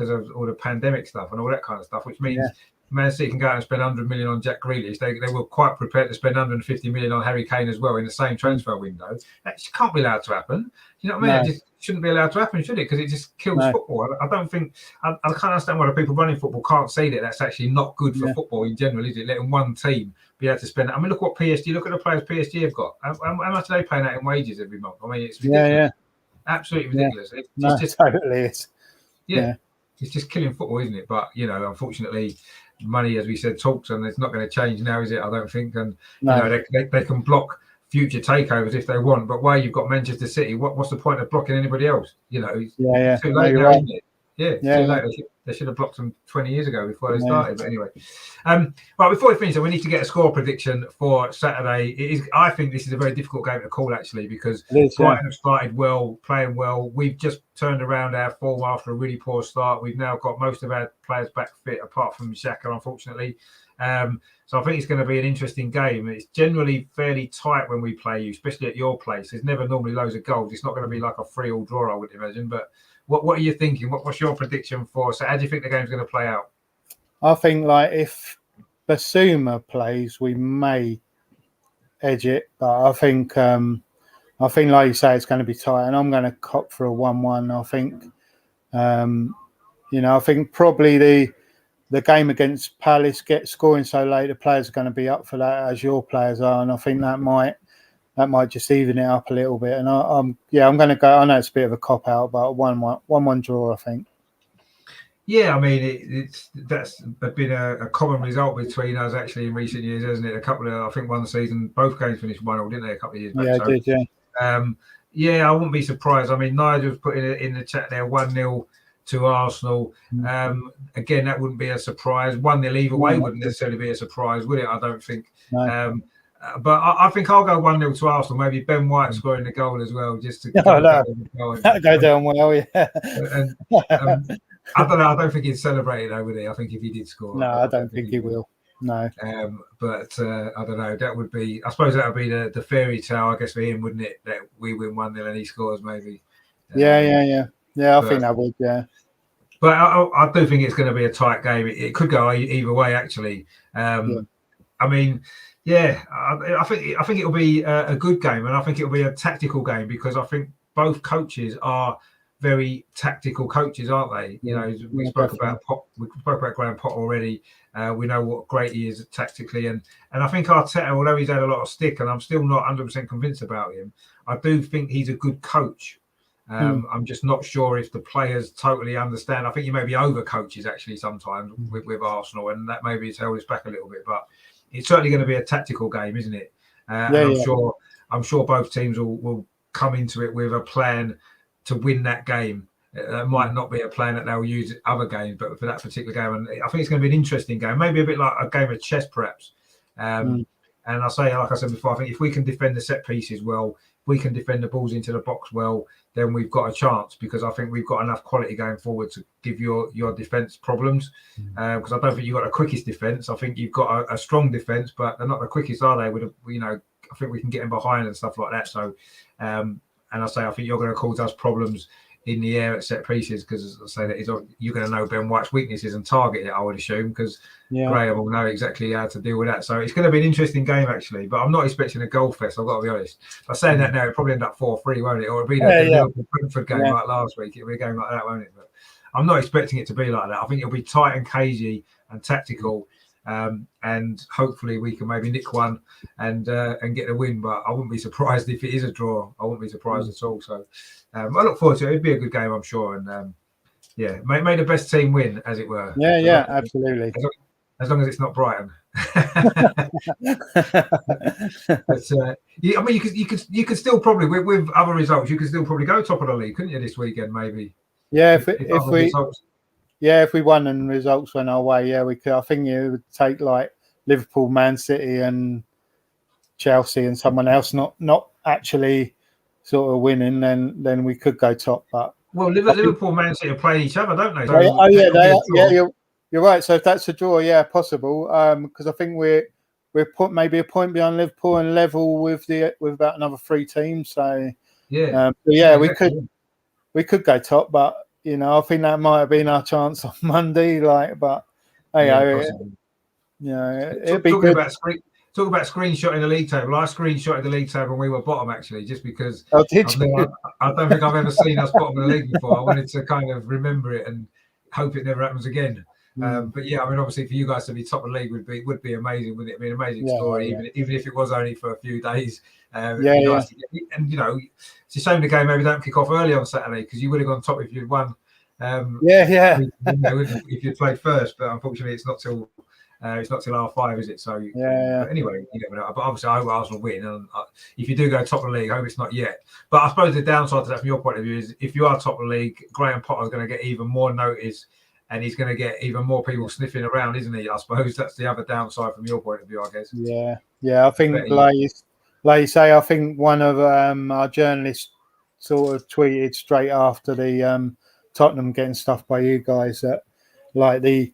of all the pandemic stuff and all that kind of stuff, which means. Man City can go out and spend 100 million on Jack Grealish. They were quite prepared to spend 150 million on Harry Kane as well in the same transfer window. That just can't be allowed to happen. You know what I mean? It just shouldn't be allowed to happen, should it? Because it just kills football. I don't think I can't understand why the people running football can't see that that's actually not good for football in general, is it? Letting one team be able to spend. I mean, look what PSG. Look at the players PSG have got. How much are they paying out in wages every month? I mean, it's ridiculous. Absolutely ridiculous. It's just totally is. It's just killing football, isn't it? But unfortunately. Money, as we said, talks, and it's not going to change now, is it? I don't think. And they can block future takeovers if they want. But while you've got Manchester City, what's the point of blocking anybody else? It's too late now, isn't it? Too late. They should have blocked them 20 years ago before they started. But anyway, right, before we finish, we need to get a score prediction for Saturday. I think this is a very difficult game to call, actually, because Brighton have started well, playing well. We've just turned around our form after a really poor start. We've now got most of our players back fit, apart from Xhaka, unfortunately. So I think it's going to be an interesting game. It's generally fairly tight when we play you, especially at your place. There's never normally loads of goals. It's not going to be like a 3-3 draw, I would imagine. But what are you thinking? What's your prediction for? So how do you think the game's going to play out? I think like if Basuma plays, we may edge it, but I think like you say, it's going to be tight, and I'm going to cop for a 1-1. I think, I think probably the game against Palace gets scoring so late, the players are going to be up for that, as your players are, and I think that might just even it up a little bit. And I'm going to go. I know it's a bit of a cop out, but 1-1 draw, I think. Yeah, I mean that's been a common result between us actually in recent years, hasn't it? I think one season both games finished 1-1, didn't they? A couple of years back. Yeah, did. Yeah, I wouldn't be surprised. I mean, Nigel's put in the chat there 1-0 to Arsenal. Again, that wouldn't be a surprise. 1-0 either way wouldn't necessarily be a surprise, would it? I don't think. No. But I think I'll go 1-0 to Arsenal. Maybe Ben White scoring the goal as well, just to that'll go down well. Yeah. And, I don't know. I don't think he'd celebrate it though, would he? I think if he did score, no, I don't think he will. No. But I don't know. That would be. I suppose that would be the fairy tale, I guess, for him, wouldn't it? That we win 1-0 and he scores, maybe. Yeah. I think that would. Yeah. But I do think it's going to be a tight game. It could go either way, actually. I mean, I think it'll be a good game, and I think it'll be a tactical game because I think both coaches are very tactical coaches, aren't they? You know, we spoke about Graham Potter already. We know what great he is tactically, and I think Arteta, although he's had a lot of stick, and I'm still not 100% convinced about him, I do think he's a good coach. I'm just not sure if the players totally understand. I think he maybe over coaches actually sometimes with Arsenal, and that maybe has held us back a little bit. But it's certainly going to be a tactical game, isn't it? I'm sure both teams will come into it with a plan to win that game. It might not be a plan that they'll use other games, but for that particular game, and I think it's going to be an interesting game, maybe a bit like a game of chess, perhaps. And I say, like I said before, I think if we can defend the set pieces well, if we can defend the balls into the box well, then we've got a chance, because I think we've got enough quality going forward to give your defence problems. Because I don't think you've got the quickest defence. I think you've got a strong defence, but they're not the quickest, are they? I think we can get them behind and stuff like that. So, and I say, I think you're going to cause us problems in the air at set pieces, because as I say, that you're going to know Ben White's weaknesses and target it, I would assume, because Graham will know exactly how to deal with that. So it's going to be an interesting game, actually, but I'm not expecting a goal fest, I've got to be honest. By saying that now, it'll probably end up 4-3, won't it? Or it'll be that Liverpool-Brentford game like last week. It'll be a game like that, won't it? But I'm not expecting it to be like that. I think it'll be tight and cagey and tactical, and hopefully we can maybe nick one and get a win. But I wouldn't be surprised if it is a draw. I wouldn't be surprised at all. So I look forward to it. It'd be a good game, I'm sure. And may the best team win, as it were. Yeah, absolutely. As long as it's not Brighton. But I mean, you could still probably with other results, you could still probably go top of the league, couldn't you, this weekend? Maybe. Yeah, if we won and results went our way, we could. I think it would take like Liverpool, Man City, and Chelsea, and someone else not actually sort of winning, then we could go top. But Liverpool, Man City are playing each other, don't they? So you're right. So if that's a draw, possible. Because I think we're maybe a point behind Liverpool and level with about another 3 teams. So we could go top, but I think that might have been our chance on Monday. But it'd be good. Talk about screenshotting the league table. I screenshotted the league table when we were bottom, actually, just because I don't think I've ever seen us bottom of the league before. I wanted to kind of remember it and hope it never happens again. But I mean, obviously for you guys to be top of the league would be amazing, wouldn't it? Be an amazing story, even if it was only for a few days. Nice to get, and it's a shame the game maybe don't kick off early on Saturday, because you would have gone top if you'd won. If you'd played first, but unfortunately it's not till R5, is it? So But anyway, you never know. But obviously, I hope Arsenal win. And if you do go top of the league, I hope it's not yet. But I suppose the downside to that, from your point of view, is if you are top of the league, Graham Potter is going to get even more notice, and he's going to get even more people sniffing around, isn't he? I suppose that's the other downside from your point of view, I guess. Yeah. I think, like you say, I think one of our journalists sort of tweeted straight after the Tottenham getting stuffed by you guys that like the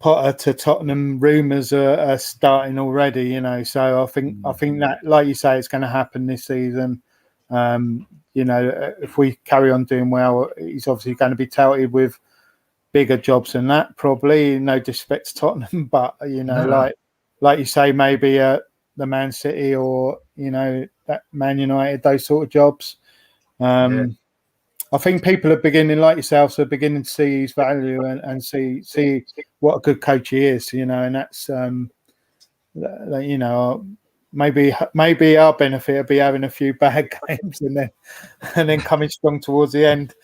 Potter to Tottenham rumours are starting already, you know. So I think that, like you say, it's going to happen this season. You know, if we carry on doing well, he's obviously going to be touted with bigger jobs than that, probably. No disrespect to Tottenham, but you know, like you say, maybe the Man City or you know that Man United, those sort of jobs. I think people are beginning, like yourselves, are beginning to see his value and see what a good coach he is, you know, and that's you know, maybe our benefit will be having a few bad games and then coming strong towards the end.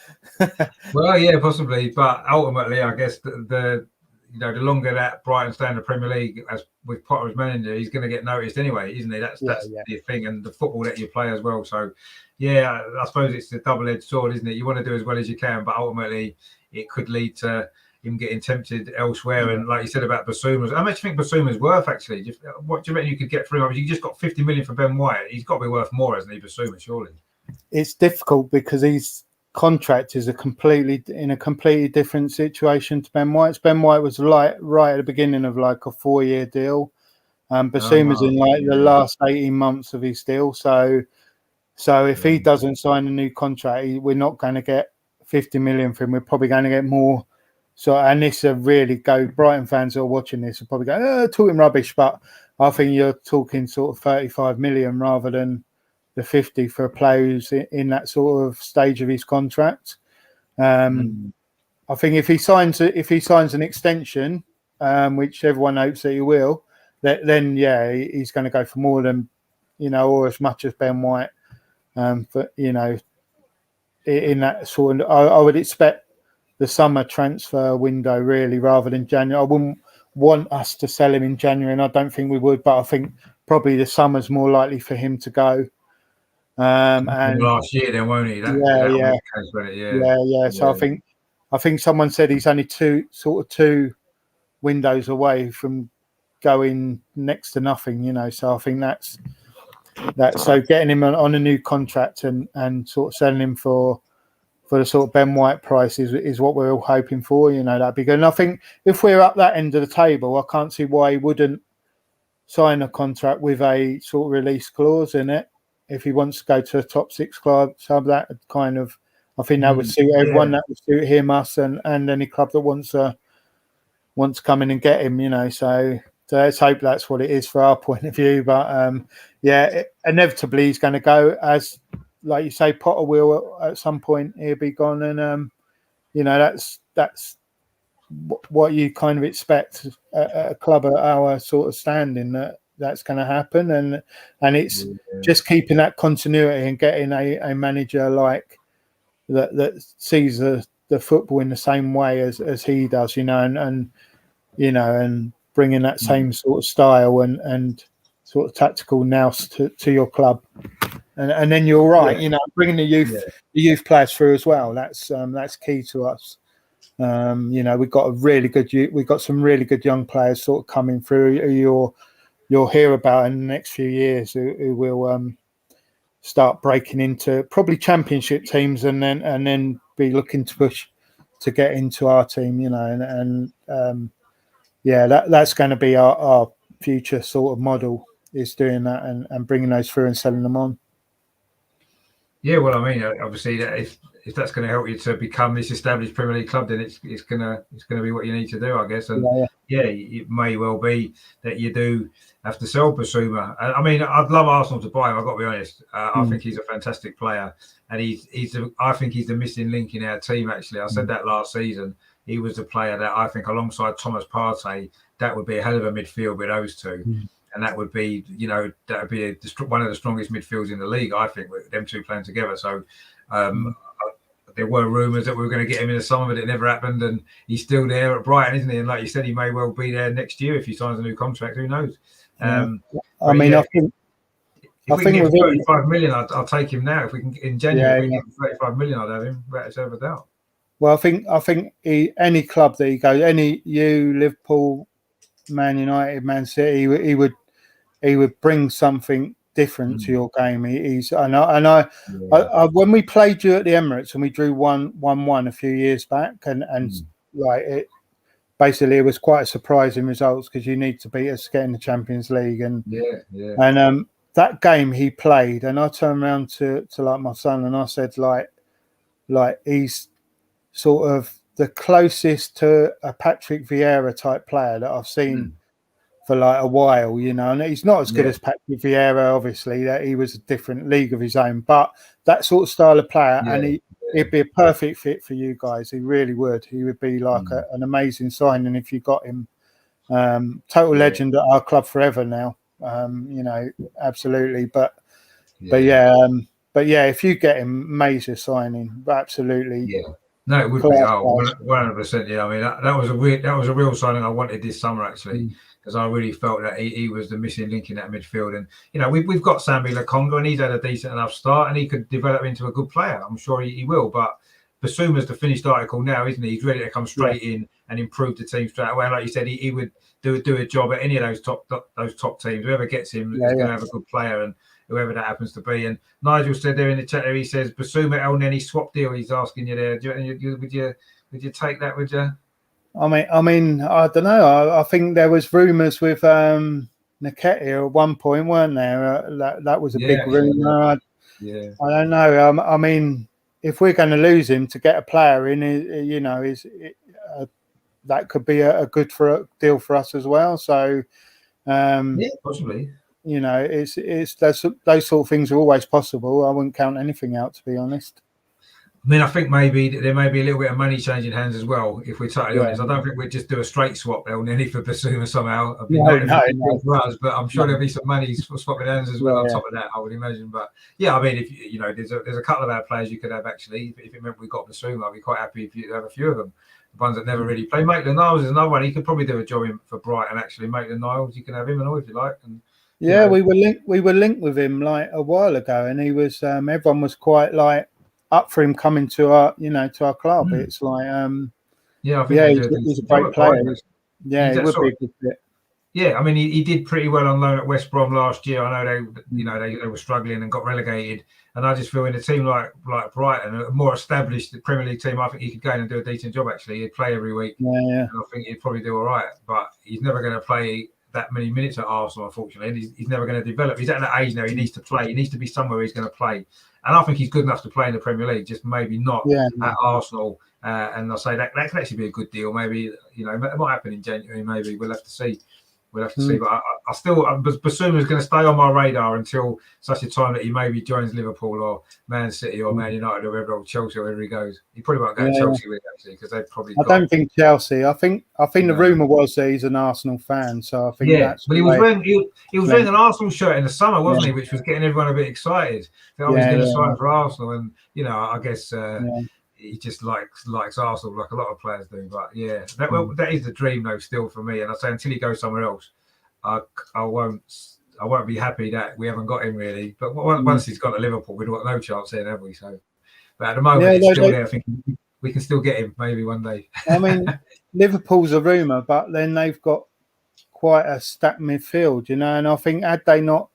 Well, yeah, possibly, but ultimately, I guess the you know, the longer that Brighton stay in the Premier League, as with Potter as manager, he's going to get noticed anyway, isn't he? That's the thing, and the football that you play as well. So, yeah, I suppose it's a double-edged sword, isn't it? You want to do as well as you can, but ultimately, it could lead to him getting tempted elsewhere. And like you said about Basuma, how much do you think Basuma's worth? Actually, what do you reckon you could get for him? I mean, you just got 50 million for Ben White. He's got to be worth more, hasn't he, Basuma? Surely. It's difficult because his contract is in a completely different situation to Ben White's. Ben White was right at the beginning of like a 4-year deal. Basuma's in like the last 18 months of his deal. So if he doesn't sign a new contract, we're not going to get 50 million for him. We're probably going to get more. So, and this really Brighton fans who are watching this will probably go, talking rubbish, but I think you're talking sort of 35 million rather than the 50 for a player who's in that sort of stage of his contract. I think if he signs an extension, which everyone hopes that he will, then he's going to go for more than, you know, or as much as Ben White. But you know, in that sort of, I would expect the summer transfer window really rather than January. I wouldn't want us to sell him in January, and I don't think we would. But I think probably the summer's more likely for him to go. And last year, then won't he? So I think someone said he's only two windows away from going next to nothing, you know. So I think that's so getting him on a new contract and sort of selling him for the sort of Ben White price is what we're all hoping for, you know. That'd be good. And I think if we're up that end of the table, I can't see why he wouldn't sign a contract with a sort of release clause in it. If he wants to go to a top 6 club, so that kind of, I think that would suit everyone. That would suit him, us, and any club that wants to come in and get him, you know. So let's hope that's what it is for our point of view. But inevitably he's going to go, as like you say, Potter will at some point. He'll be gone, and you know, that's what you kind of expect at a club at our sort of standing, that's going to happen, and it's just keeping that continuity and getting a manager like that sees the football in the same way as he does, you know, and you know, and bringing that same sort of style and sort of tactical nous to your club, and then you're right, you know, bringing the youth players through as well. That's key to us. You know, we've got some really good young players sort of coming through. You'll hear about in the next few years who will start breaking into probably championship teams and then be looking to push to get into our team, you know, and that's going to be our future sort of model, is doing that and bringing those through and selling them on. Yeah, well, I mean, obviously, if that's going to help you to become this established Premier League club, then it's going to be what you need to do, I guess. And it may well be that you do have to sell Basuma. I mean, I'd love Arsenal to buy him. I've got to be honest. I think he's a fantastic player, and I think he's the missing link in our team. Actually, I said that last season. He was the player that I think, alongside Thomas Partey, that would be a hell of a midfield with those two. And that would be, you know, one of the strongest midfields in the league, I think, with them two playing together. So there were rumours that we were going to get him in the summer, but it never happened. And he's still there at Brighton, isn't he? And like you said, he may well be there next year if he signs a new contract. Who knows? I think if we can get 35 million, I'll take him now. If we can, in January, if we can get 35 million, I'd have him, without a doubt. Well, I think any club that he goes, Liverpool, Man United, Man City, he would bring something different to your game. I when we played you at the Emirates and we drew 1-1 a few years back, and like it basically, it was quite a surprising results because you need to beat us to get in the Champions League, and that game he played, and I turned around to like my son and I said like he's sort of the closest to a Patrick Vieira type player that I've seen for like a while, you know. And he's not as good as Patrick Vieira, obviously, that he was a different league of his own, but that sort of style of player, and he'd be a perfect fit for you guys. He really would. He would be like an amazing signing if you got him. Total legend at our club forever now. You know, absolutely. But if you get him, major signing, absolutely. Yeah. No, it would be 100%. Yeah, I mean that was a real signing I wanted this summer actually, because I really felt that he was the missing link in that midfield. And you know, we've got Sambi Lokonga, and he's had a decent enough start, and he could develop into a good player. I'm sure he will. But Basuma's the finished article now, isn't he? He's ready to come straight in and improve the team straight away. Like you said, he would do a job at any of those top teams. Whoever gets him is going to have a good player, and whoever that happens to be. And Nigel said there in the chat there, he says Basuma El Neni swap deal. He's asking you there. Would you take that? Would you? I mean, I don't know. I think there was rumours with Nketiah at one point, weren't there? That was a big rumour. I don't know. I mean, if we're going to lose him to get a player in, you know, that could be a good deal for us as well. So, possibly. You know, it's those sort of things are always possible. I wouldn't count anything out, to be honest. I mean, I think maybe there may be a little bit of money changing hands as well. If we're totally honest, I don't think we'd just do a straight swap El Neni for Basuma somehow. No. For us, but I'm sure there'll be some money for swapping hands as well on top of that, I would imagine. But yeah, I mean, if you know, there's a couple of our players you could have actually. If it meant we got Basuma, I'd be quite happy if you have a few of them. The ones that never really play. Maitland-Niles is another one. He could probably do a job for Brighton actually. Maitland-Niles, you can have him and all if you like. And yeah, we were linked with him like a while ago, and he was everyone was quite like up for him coming to our club. It's like I think he's a great player. He would be a good fit. Yeah, I mean he did pretty well on loan at West Brom last year. I know they were struggling and got relegated, and I just feel in a team like Brighton, a more established Premier League team, I think he could go in and do a decent job actually. He'd play every week. And I think he'd probably do all right, but he's never going to play that many minutes at Arsenal, unfortunately. He's never going to develop. He's at an age now he needs to play. He needs to be somewhere he's going to play. And I think he's good enough to play in the Premier League, just maybe not at Arsenal. And I'll say that could actually be a good deal. Maybe, you know, it might happen in January. Maybe we'll have to see. But I still, Basuma is going to stay on my radar until such a time that he maybe joins Liverpool or Man City or Man United or wherever, or Chelsea, or wherever he goes. He probably won't go to Chelsea with actually, because they've probably. I don't think Chelsea. I think the rumor was that he's an Arsenal fan, so I think that's. But he was wearing an Arsenal shirt in the summer, wasn't he? Which was getting everyone a bit excited. He's going to sign for Arsenal, and you know, I guess. He just likes Arsenal like a lot of players do. But that is the dream though still for me. And I say until he goes somewhere else, I won't be happy that we haven't got him really. But once he's gone to Liverpool, we've got no chance then, have we? So, but at the moment it's still there. I think we can still get him maybe one day. I mean, Liverpool's a rumour, but then they've got quite a stacked midfield, you know. And I think had they not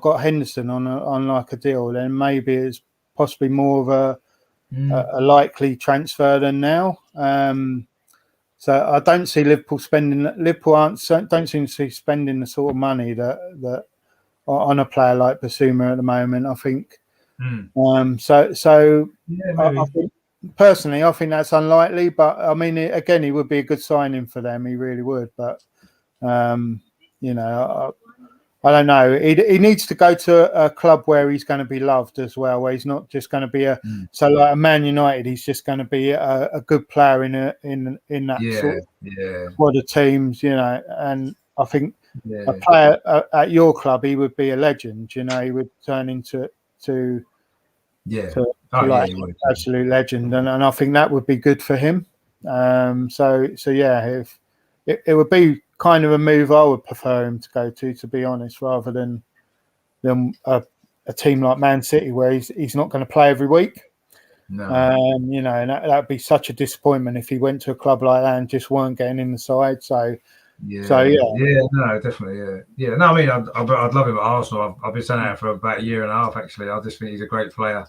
got Henderson on like a deal, then maybe it's possibly more of a likely transfer than now. So I don't see Liverpool don't seem to be spending the sort of money that on a player like Basuma at the moment. I think. I think, personally, I think that's unlikely. But I mean, again, he would be a good signing for them. He really would. But you know, I don't know. He needs to go to a club where he's going to be loved as well, where he's not just going to be so like a Man United. He's just going to be a good player in that sort of squad of teams, you know. And I think a player at your club, he would be a legend. You know, he would turn into absolute legend, and I think that would be good for him. If it would be kind of a move I would prefer him to go to be honest, rather than a team like Man City where he's not going to play every week. No. You know, and that'd be such a disappointment if he went to a club like that and just weren't getting in the side. So No, definitely, yeah. No, I mean, I'd love him at Arsenal. I've been saying that for about a year and a half, actually. I just think he's a great player,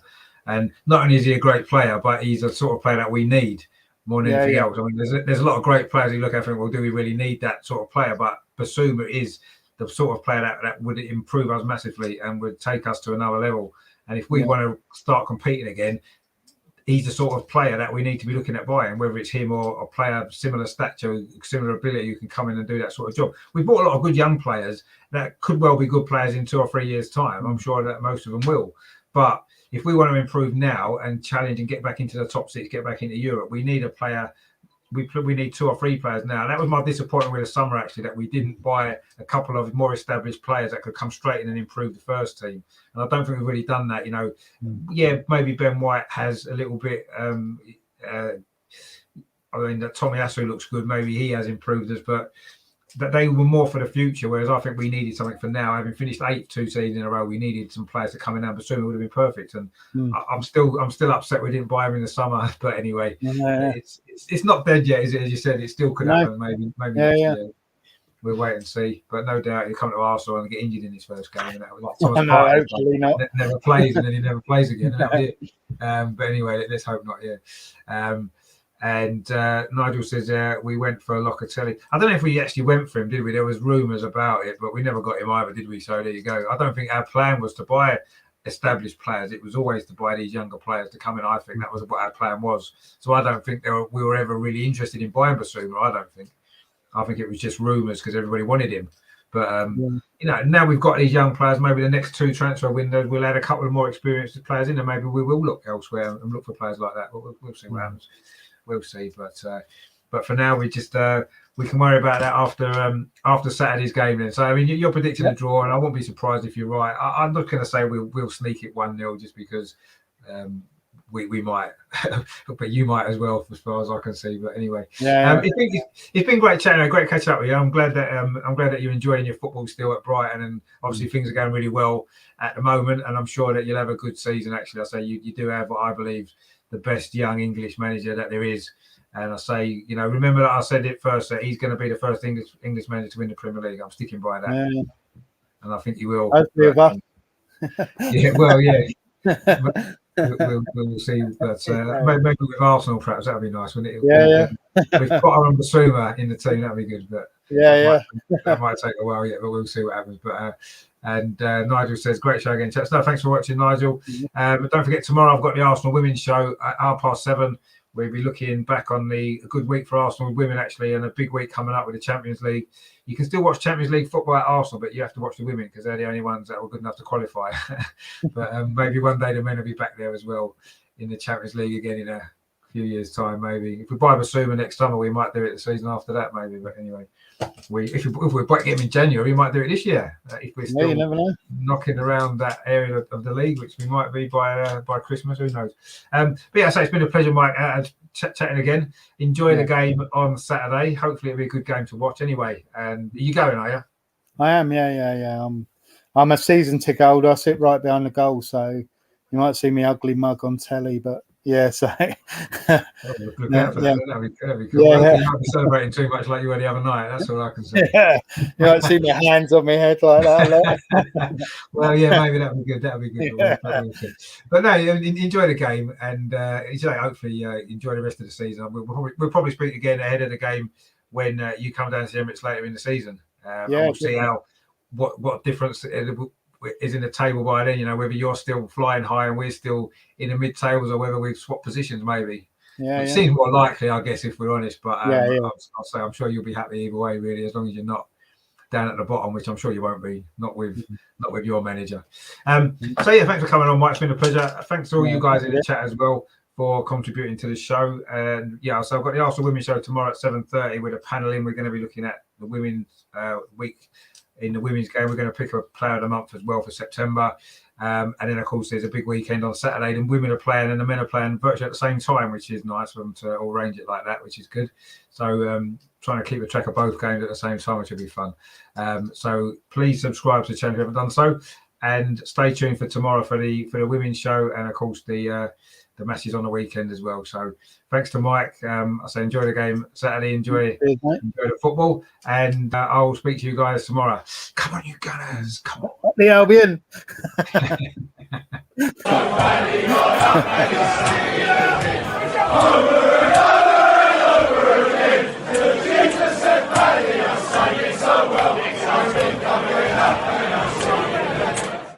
and not only is he a great player, but he's a sort of player that we need more than anything else. I mean, there's a lot of great players you look at and think, well, do we really need that sort of player? But Basuma is the sort of player that would improve us massively and would take us to another level. And if we want to start competing again, he's the sort of player that we need to be looking at buying, whether it's him or a player of similar stature, similar ability, who can come in and do that sort of job. We've bought a lot of good young players that could well be good players in 2 or 3 years' time. I'm sure that most of them will. But if we want to improve now and challenge and get back into the top 6, get back into Europe, we need a player. We need 2 or 3 players now. And that was my disappointment with the summer, actually, that we didn't buy a couple of more established players that could come straight in and improve the first team. And I don't think we've really done that. You know, maybe Ben White has a little bit. I mean, that Tommy Asu looks good. Maybe he has improved us, but that they were more for the future. Whereas I think we needed something for now. Having finished 8th 2 seasons in a row, we needed some players to come in and Basuma would have been perfect. And I'm still upset we didn't buy him in the summer. But anyway, it's not dead yet, is it? As you said, it still could happen. Maybe next year. We'll wait and see. But no doubt he'll come to Arsenal and get injured in his first game. And that was like Thomas Partey, hopefully not. Never plays, and then he never plays again. And that was it. But anyway, let's hope not. Yeah. And Nigel says we went for Locatelli. I don't know if we actually went for him, did we? There was rumours about it, but we never got him either, did we? So there you go. I don't think our plan was to buy established players. It was always to buy these younger players to come in. I think that was what our plan was. So I don't think we were ever really interested in buying Basuma. I don't think. I think it was just rumours because everybody wanted him. But you know, now we've got these young players. Maybe the next 2 transfer windows we'll add a couple of more experienced players in, and maybe we will look elsewhere and look for players like that. We'll see what happens. We'll see, but for now we just we can worry about that after Saturday's game. Then, so I mean, you're predicting a draw, and I won't be surprised if you're right. I'm not going to say we'll sneak it 1-0 just because we might, but you might as well, as far as I can see. But anyway, it's been great chatting, great catching up with you. I'm glad that you're enjoying your football still at Brighton, and obviously things are going really well at the moment, and I'm sure that you'll have a good season. Actually, I say you do have what I believe the best young English manager that there is. And I say, you know, remember that I said it first, that he's going to be the first English manager to win the Premier League. I'm sticking by that. And I think he will. Hopefully of us. We'll see. But maybe with Arsenal, perhaps, that would be nice, wouldn't it? With Potter and Basuma in the team, that would be good. But that might take a while yet, but we'll see what happens. But Nigel says, great show again, chaps. No, thanks for watching, Nigel. But don't forget, tomorrow I've got the Arsenal women's show at 7:30. We'll be looking back on a good week for Arsenal women, actually, and a big week coming up with the Champions League. You can still watch Champions League football at Arsenal, but you have to watch the women because they're the only ones that were good enough to qualify. But maybe one day the men will be back there as well in the Champions League again in a few years' time, maybe. If we buy Basuma next summer, we might do it the season after that, maybe. But anyway, if we get him in January, we might do it this year. If we're still knocking around that area of the league, which we might be by Christmas, who knows? But yeah, so it's been a pleasure, Mike, chatting again. Enjoy the game on Saturday. Hopefully it'll be a good game to watch anyway. And are you going, are you? I am, yeah. I'm a season ticket holder. I sit right behind the goal, so you might see me ugly mug on telly, but yeah, so look out for that. That'd be cool. You might be celebrating too much like you were the other night. That's all I can say. Yeah, you might see my hands on my head like that. Well, yeah, maybe that'd be good. But no, enjoy the game, and hopefully enjoy the rest of the season. We'll probably speak again ahead of the game when you come down to the Emirates later in the season. We'll see what difference is in the table by then, you know, whether you're still flying high and we're still in the mid-tables, or whether we've swapped positions, maybe. It seems more likely, I guess, if we're honest, but I'll say I'm sure you'll be happy either way, really, as long as you're not down at the bottom, which I'm sure you won't be, not with your manager. So yeah, thanks for coming on, Mike. It's been a pleasure. Thanks to all you guys in the chat as well for contributing to the show. And so I've got the Arsenal Women's Show tomorrow at 7:30 with a panel in. We're going to be looking at the women's week. In the women's game, we're going to pick a player of the month as well for September. And then, of course, there's a big weekend on Saturday. The women are playing and the men are playing virtually at the same time, which is nice for them to all arrange it like that, which is good. So trying to keep a track of both games at the same time, which will be fun. So please subscribe to the channel if you haven't done so. and stay tuned for tomorrow for the women's show, and of course the matches on the weekend as well. So thanks to Mike. I say enjoy the game Saturday, enjoy the football, and I'll speak to you guys tomorrow. Come on, you Gunners! Come on, the Albion.